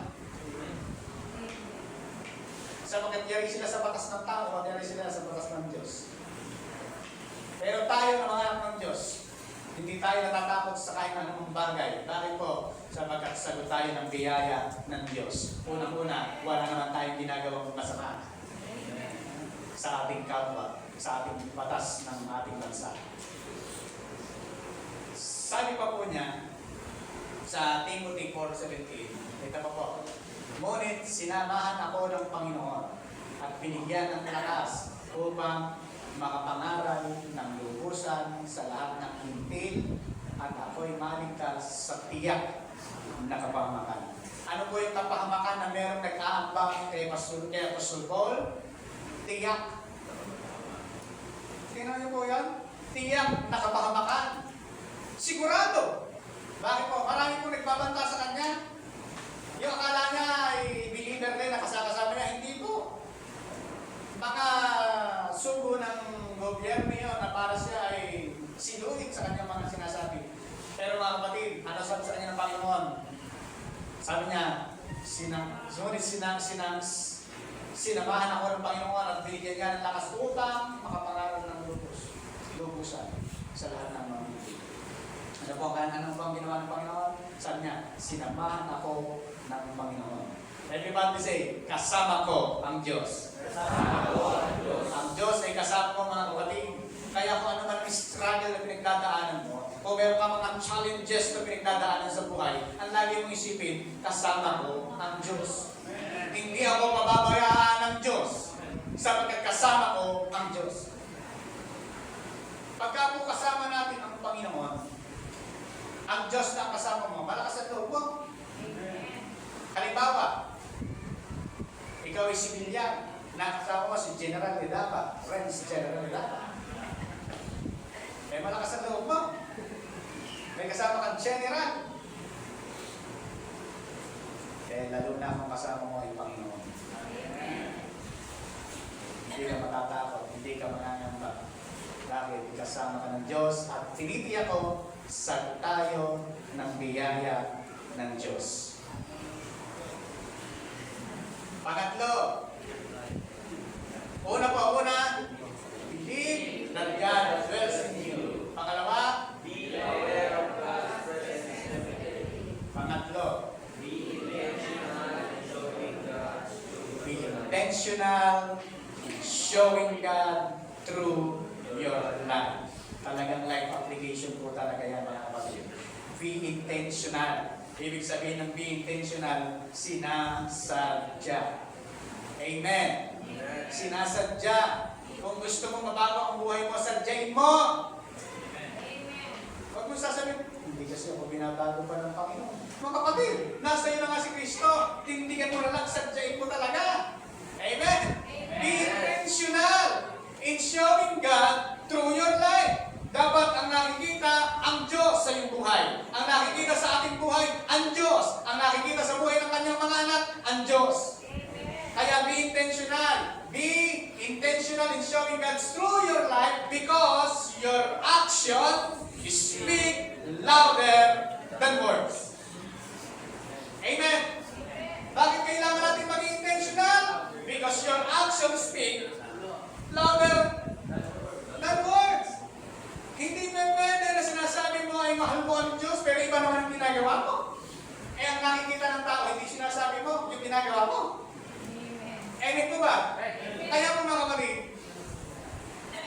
Sapagkat yari sila sa batas ng tao, at yari sila sa batas ng Diyos. Pero tayo na mga anak ng Diyos, hindi tayo natatakot sa kahit anong bagay. Bakit po? Sapagkat sagot tayo ng biyaya ng Diyos. Unang-una, wala naman tayong ginagawang masama sa ating kapwa, sa ating batas ng ating bansa. Sabi pa po niya, sa Timothy 4:17, ito pa po, ngunit sinamahan ako ng Panginoon at binigyan ng lakas upang makapangaral ng lubusan sa lahat ng hintil at ako'y maligtas sa tiyak na kapahamakan. Ano po yung kapahamakan na merong nag-aambang kay Apostol Paul? Tiyak. Tingnan niyo po yan? Tiyak na kapahamakan. Sigurado. Bakit po? Marami po nagbabanta sa kanya. Yung akala niya ay believer din, nakasama niya. Hindi po. Baka sugo ng gobyerno yun na para siya ay sinulit sa kanyang mga sinasabi. Pero mga kapatid, ano sabi sa kanya ng Panginoon? Sabi niya, sinamahan ako ng Panginoon at binigyan niya ng lakas upang makapangaral ng lubusan sa lahat ng mga hindi. Ano po ang ginawa ng Panginoon? Sabi niya, sinamahan ako ng Panginoon. Everybody say, kasama ko ang Diyos. Kasama ko ang Diyos. Ang Diyos ay kasama ko mga kapatid. Kaya kung ano man ang struggle na pinagdadaanan mo, o meron ka mga challenges na pinagdadaanan sa buhay, ang lagi mong isipin, kasama ko ang Diyos. Hindi ako mababayaan ng Diyos sapagkat kasama ko ang Diyos. Pagka po kasama natin ang Panginoon, ang Diyos na kasama mo, malakas ang loob mo. Halimbawa, ikaw ay sibilyan, nakasama mo si General Edapa, Renz General Edapa. malakas ang loob mo. May kasama kang general. Kaya lalo na kung kasama mo ay Panginoon. Hindi ka matatakot, hindi ka mangangamba. Dahil kasama ka ng Diyos at tinitiyak ko sa tayo ng biyaya ng Diyos. Pangatlo, una, believe that God dwells in you. Pangalawa, Be aware of God's presence in every day. pangatlo, Be intentional in showing God's truth. be intentional in showing God through your life. Talagang life application po talaga yan mga kapatid. Be intentional. Ibig sabihin ng be intentional, sinasadya. Amen. Sinasadya. Kung gusto mong mabago ang buhay mo, sadyain mo. Amen. Huwag mo sasabihin, hindi kasi ako binabago pa ng Panginoon. Mga kapatid, nasa iyo na nga si Kristo. Tindigan mo na lang, sadyain mo talaga. Amen. Be intentional in showing God through your life. Dapat ang nakikita ang Diyos sa iyong buhay. Ang nakikita sa ating buhay, ang Diyos. Ang nakikita sa buhay ng kanyang mga anak, ang Diyos. Kaya be intentional. Be intentional in showing God through your life because your action speak louder than words. Amen. Bakit kailangan natin maging intentional? Because your actions speak louder than words. Hindi na pwede na sinasabi mo ay mahal mo ang Diyos pero iba naman ang ginagawa mo. Eh ang nakikita ng tao, hindi sinasabi mo yung ginagawa mo. Amen po ba? Kaya po mga kapatid,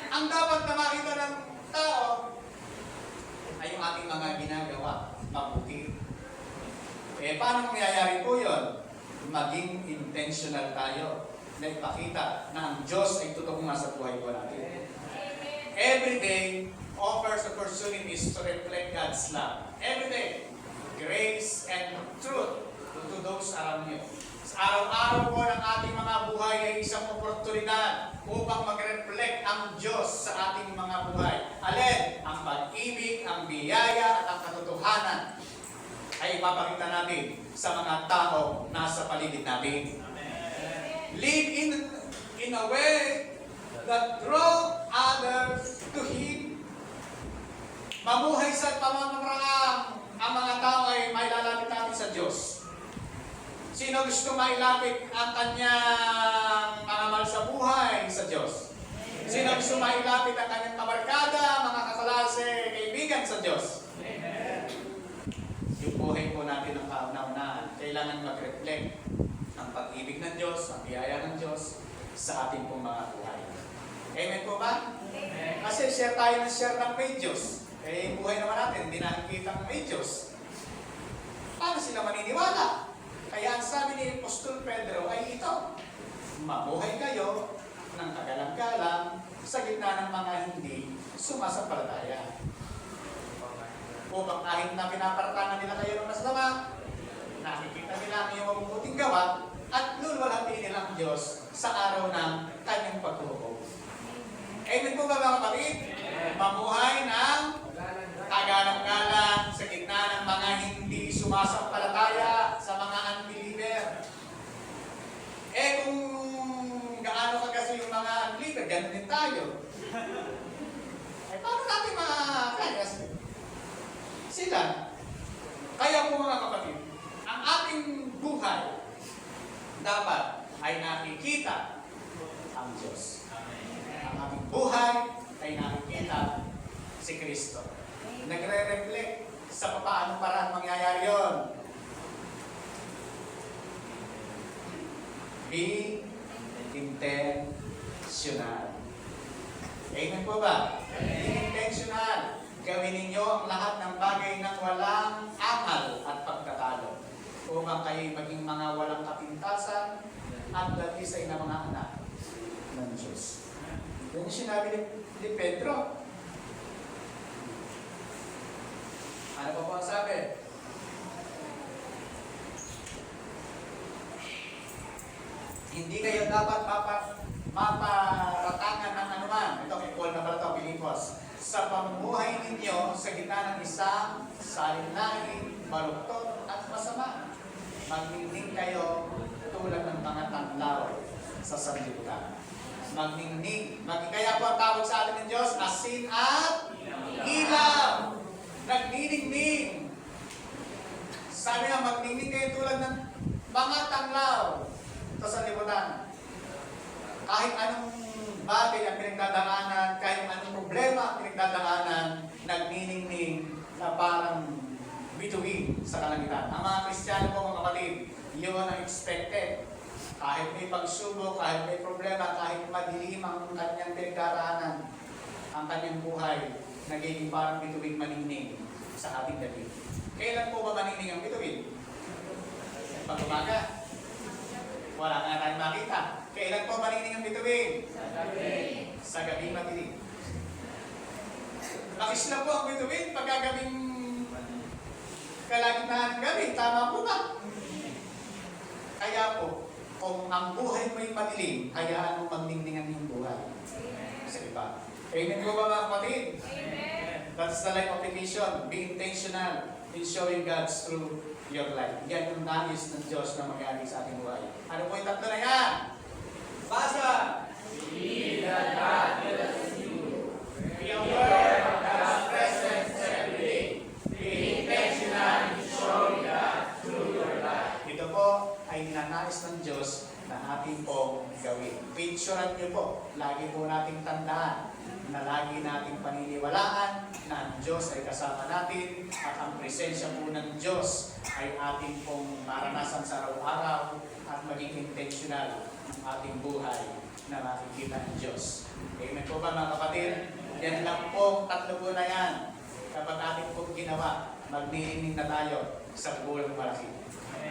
ang dapat na makita ng tao ay yung ating mga ginagawa, mabuti. Eh paano mangyayari po yun? Maging intentional tayo na ipakita na ang Diyos ay totoong nasa buhay po natin. Every day offers opportunities to reflect God's love. Every day, grace and truth to those around you. Sa araw-araw po ng ating mga buhay ay isang oportunidad upang mag-reflect ang Diyos sa ating mga buhay. Alin? Ang pag-ibig, ang biyaya at ang katotohanan ay ipapakita natin sa mga tao nasa paligid natin. Live in a way that draw others to Him. Mamuhay sa pamamaraan ang mga tao ay mailalapit natin sa Diyos. Sino gusto mailapit ang kanyang mga mahal sa buhay sa Diyos? Sino gusto mailapit ang kanyang kabarkada, mga kakalase, kaibigan sa Diyos? Yung buhay po natin ng kauna-unahan, kailangan mag-reflect ang pag-ibig ng Diyos, ang biyaya ng Diyos sa ating pong mga buhay. Amen po ba? Kasi share tayo ng share ng may Diyos. Eh, buhay naman natin, hindi nakikita ang may Diyos. Paano sila maniniwala? Kaya ang sabi ni Apostol Pedro ay ito, mabuhay kayo ng kagalang-galang sa gitna ng mga hindi sumasampalataya. Upang kahit na pinapartangan nila kayo ng masama, nakikita nila ang iyong mabubuting gawa at lulwalhatiin nila ang Diyos sa araw ng kanyang paghuhukom. Amen po ba mga kapatid? Mamuhay ng kagalang-galang sa gitna ng mga hindi sumasampalataya, sa mga unbeliever. Eh kung gaano kasi yung mga unbeliever, ganun din tayo. Eh paano natin makakaya sila? Kaya po mga kapatid, ang ating buhay dapat ay nakikita ang Diyos. Ang ating buhay ay nakikita si Kristo. Nagre-reflect sa paano paraan mangyayari yun. Be intentional. Amen po ba? Be intentional. Gawin ninyo ang lahat ng bagay ng walang angal at pagtatalo upang kayo maging mga walang kapintasan at latisay na mga anak ng Diyos. Yan yung sinabi ni Pedro. Ano pa po ang sabi? Hindi kayo dapat maparatangan ng anuman. Ito, kay Paul na pala ito, Pilipos. sa pamumuhay ninyo sa gitna ng isang salinlain, baluktot at masama. Magningning kayo tulad ng mga tanglaw sa sanlibutan. Magningning. Kaya po ang tawag sa atin ng Diyos, asin at ilaw. Nagniningning. Sabi nga, magningning kayo tulad ng mga tanglaw sa sanlibutan. Kahit anong bagay ang pinagdadaanan, kahit anong problema ang pinagdadaanan, nagniningning na parang bituin sa kalangitan. Ang mga Kristiyano po, mga kapatid, yun ang expected. Kahit may pagsubok, kahit may problema, kahit madilim ang kanyang pinagdaraanan, ang kanyang buhay, nagiging parang bituin maningning sa ating gabi. Kailan po ba maningning ang bituin? Pag umaga? Wala nga tayong makita. Kailan po maningning ang bituin? Sa gabi madilim. Nakisla po ang bituin pagkagabing kalagitnaan ng gabi. Tama po ba? Kaya po, kung ang buhay mo'y madilim, hayaan mo magningning ang iyong buhay. Sa iba. Amen po ba mga kapatid? Amen. That's the life application. Be intentional in showing God's through your life. Yan yung nais ng Diyos na mangyari sa ating buhay. Ano po yung tatlo na yan? Basa! Believe that God bless you. Be aware of God's presence every day. Be intentional in showing God through your life. Ito po ay ninanais ng Diyos na ating pong gawin. Picturean niyo po, lagi po nating tandaan na lagi nating paniniwalaan na ang Diyos ay kasama natin at ang presensya po ng Diyos ay ating pong maranasan sa araw-araw at maging intentional ang ating buhay na makikita ng Diyos. Amen po ba mga kapatid? Yan lang po, tatlo po na yan. Kapag ating pong ginawa, magniningning na tayo sa bulang malaki.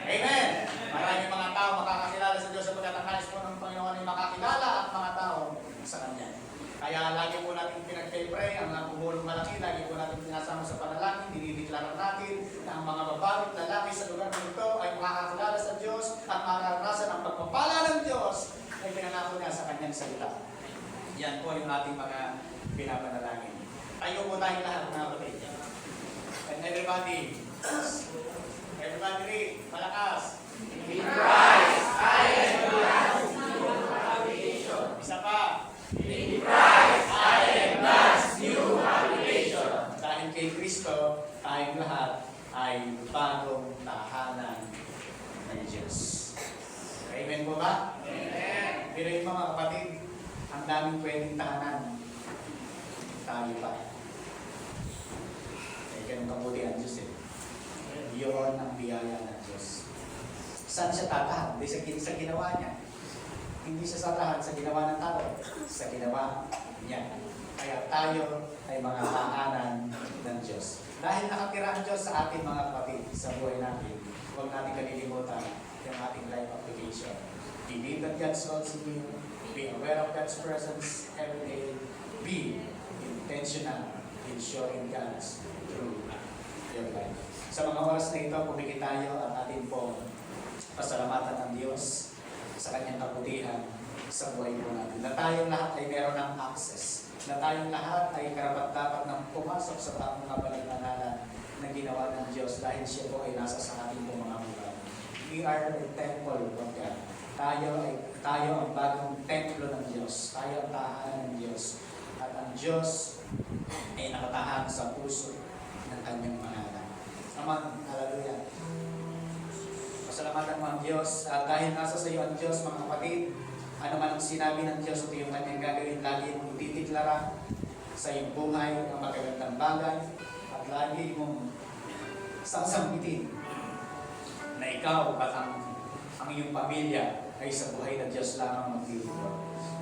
Amen! Maraming mga tao makakakilala sa Diyos sapagkat ang nais po ng Panginoon ay makakilala ang mga tao sa Kanya. Kaya lagi po natin pinag-pray ang bumulong malaki, lagi po natin pinasama sa panalangin, dinideklara natin na ang mga babae at lalaki sa lugar ng ito ay makakakilala sa Diyos at mararanasan ang pagpapala ng Diyos ay pinangako niya sa Kanyang salita. Yan po yung ating mga pinapanalangin. Tayo po tayong lahat mga kapatid. And everybody read, malakas. In Christ, I am God's new habitation. Isa pa. In Christ, I am God's new habitation. Dahil kay Kristo, tayong lahat ay bagong tahanan ng Diyos. Amen po ba? Amen. Pero yung mga kapatid, ang daming pwedeng tahanan. Tayo pa. Eh, ganun kabuti ang Diyos eh. Yun ang biyaya ng Diyos. Saan siya tatahan? Hindi sa ginawa niya. Hindi siya sa lahat sa ginawa ng tao. Sa ginawa niya. Kaya tayo ay mga tahanan ng Diyos. Dahil nakatira ang Diyos sa ating mga kapatid, sa buhay natin, huwag natin kalilimutan yung ating life application. Believe that God dwells in you. Be aware of God's presence every day. Be intentional in showing God's through your life. Sa mga oras na ito, pumikit tayo at atin pong pasalamatan ng Diyos sa Kanyang kabutihan sa buhay po natin. Na tayong lahat ay meron ng access. Na tayong lahat ay karapat-dapat ng pumasok sa mga panagmanalan na ginawa ng Diyos dahil siya po ay nasa sa ating pong mga buhay. We are the temple of God. Tayo ang bagong templo ng Diyos. Tayo ang tahanan ng Diyos. At ang Diyos ay nakatahan sa puso ng Kanyang mga anak. Amen. Hallelujah. Pasalamatan mo ang Diyos. Dahil nasa sa iyo ang Diyos, mga kapatid, ano man ang sinabi ng Diyos, ito yung Kanyang gagawin. Lagi mong itideklara sa iyong buhay ang magagandang bagay at lagi mong sasanggitin na ikaw at ang iyong pamilya ay sa buhay ng Diyos lamang maglilingkod.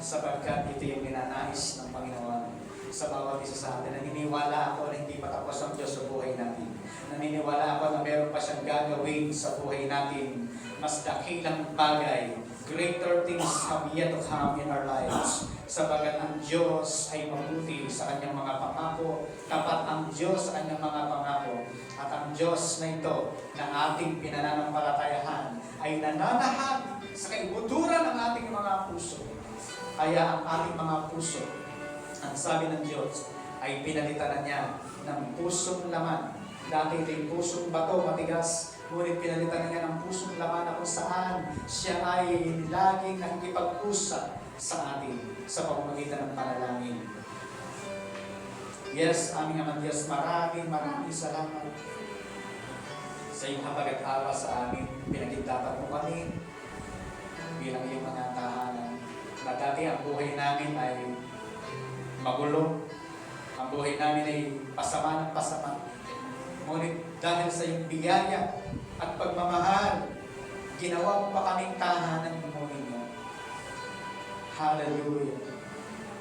Sapagkat ito yung ninanais ng Panginoon sa bawat isa sa atin. Naniniwala ako na hindi patapos ang Diyos sa buhay natin. Naniniwala ako na meron pa siyang gagawin sa buhay natin. Mas dakilang bagay, greater things have yet to come in our lives. Sabagat ang Diyos ay mabuti sa kanyang mga pangako, tapat ang Diyos sa kanyang mga pangako, at ang Diyos na ito na ating pinananampalatayahan ay nananahan sa kaibuturan ng ating mga puso. Kaya ang ating mga puso, ang sabi ng Diyos, ay pinalitan na niya ng pusong laman. Dati ito'y pusong bato, matigas, ngunit pinalitan na niya ng pusong laman na kung saan siya ay laging nakikipag-usap sa atin sa pamamagitan ng panalangin. Yes, aming Ama Diyos, maraming salamat sa iyong habag at awa sa amin. Pinagdapat mo kami bilang iyong mga tahanan. Na dati ang buhay namin ay magulo, ang buhay namin ay pasama ng pasama. Ngunit dahil sa iyong biyaya at pagmamahal, ginawa mo pa kaming tahanan mo ninyo. Hallelujah.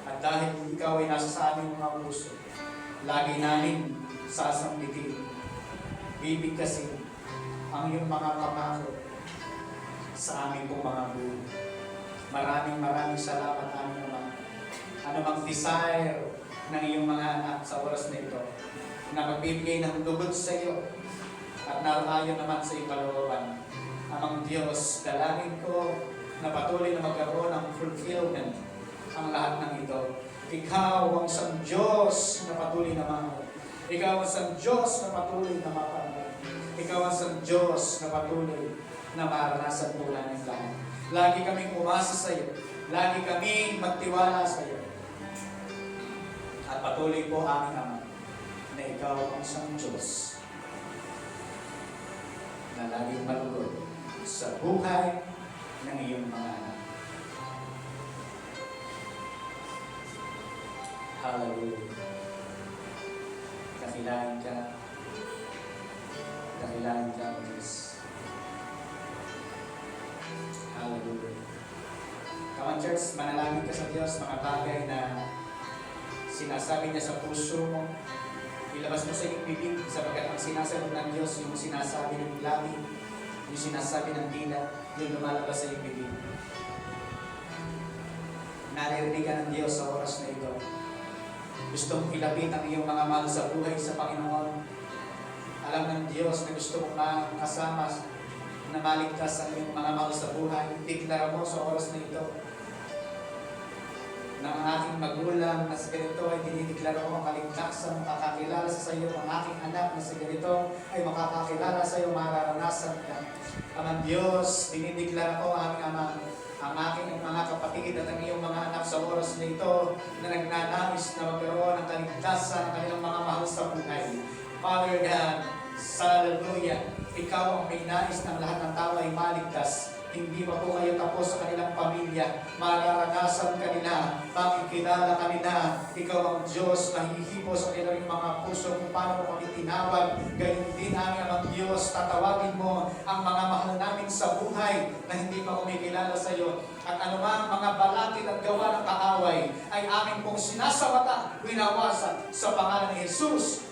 At dahil ikaw ay nasa sa aming mga puso, lagi namin sasambitin, bibigkasin ang iyong mga pangako sa aming pong mga buhay. Maraming salamat aming Ama. Ano mang desire ng iyong mga anak sa oras na ito, na magbibigay ng lugod sa iyo at narayo naman sa iyong kalooban. Amang Diyos, dalangin ko na patuloy na magkaroon ng fulfillment ang lahat ng ito. Ikaw ang isang Diyos na patuloy na mahal. Ikaw ang isang Diyos na patuloy na mapahal. Ikaw ang isang Diyos na patuloy na maranasan po namin lahat. Lagi kaming umasa sa iyo. Lagi kaming magtiwala sa iyo. At patuloy po aming Ama na ikaw ang isang Diyos na laging malugod sa buhay ng iyong mga anak. Hallelujah. Dakilain ka. Dakilain ka, O Diyos. Hallelujah. Come on, church, manalangin ka sa Diyos, mga bagay na sinasabi niya sa puso mo. Ilabas mo sa iyong bibig, sapagkat ang sinasabi ng Diyos, yung sinasabi ng labi, yung sinasabi ng dila, yung lumalabas sa iyong bibig. Naririnig ka ng Diyos sa oras na ito. Gusto mong ilapit ang iyong mga mahal sa buhay sa Panginoon. Alam ng Diyos na gusto mong kasama na maligtas ang iyong mga mahal sa buhay. Deklara mo sa oras na ito na ang aking magulang na sa ganito ay dinideklara mo ang kaligtasan, makakakilala sa iyo. Ang aking anak na sa ganito ay makakakilala sa iyo, mararanasan ka. Amang Diyos, dinideklara ko aming Ama, ang aking mga kapatid at ang iyong mga anak sa oras na ito na nagnanais na magkaroon ng kaligtasan ng kanilang mga mahal sa buhay. Father God, hallelujah, ikaw ang may nais ng lahat ng tao ay maligtas. Hindi pa po kayo tapos sa kanilang pamilya. Mararanasan kanila, makikilala kanila. Ikaw ang Diyos na hihipo sa kanilang mga puso kung paano mo kami tinawag. Gayon din namin ang Diyos, tatawagin mo ang mga mahal namin sa buhay na hindi pa kumikilala sa iyo. At anumang mga balakid at gawa ng kaaway ay amin pong sinasawata, winawasan sa pangalan ni Jesus.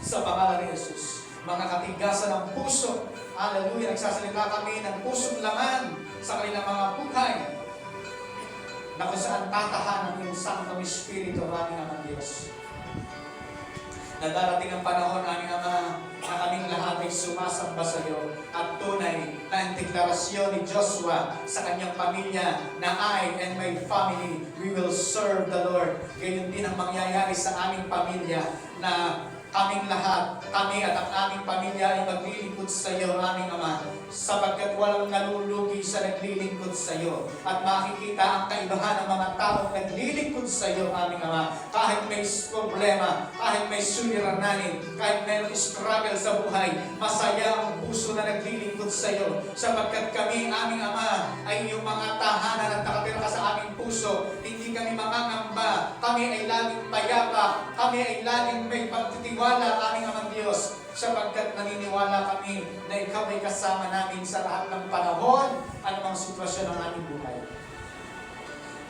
Sa pangalan ni Jesus. Mga katigasan ng puso, hallelujah, nagsasalita kami ng pusong laman sa kanilang mga buhay na kung saan tatahan ng iyong Santong Espiritu, aming Ama Diyos. Na darating ang panahon, aming Ama, na kaming lahat ay sumasamba sa iyo at tunay na ang deklarasyon ni Joshua sa kanyang pamilya na I and my family, we will serve the Lord. Gayon din ang mangyayari sa aming pamilya na kaming lahat, kami at ang aming pamilya ay maglilingkod sa iyo, aming Ama, sapagkat walang nalulugi sa naglilingkod sa iyo. At makikita ang kaibahan ng mga taong naglilingkod sa iyo, aming Ama. Kahit may problema, kahit may suliranin, kahit may struggle sa buhay, masaya ang puso na naglilingkod sa iyo. Sapagkat kami, aming Ama, ay iyong mga tahanan at nakatira ka sa aming puso. Hindi kami mangangamba, kami ay laging payapa, kami ay laging may pagtitiwala, aming Amang Diyos, sapagkat naniniwala kami na ikaw ay kasama namin sa lahat ng panahon, anumang sitwasyon ng aming buhay.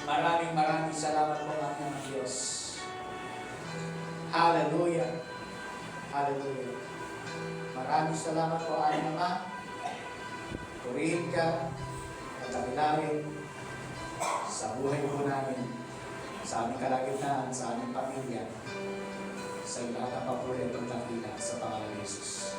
Maraming salamat po, aming Amang Diyos. Hallelujah. Hallelujah. Maraming salamat po, aming Ama. Purihin ka at dakilain sa buhay po namin, sa aming kalagitnaan, sa aming pamilya, sa lahat ng papuri at pagdakila sa pangalan ni Jesus.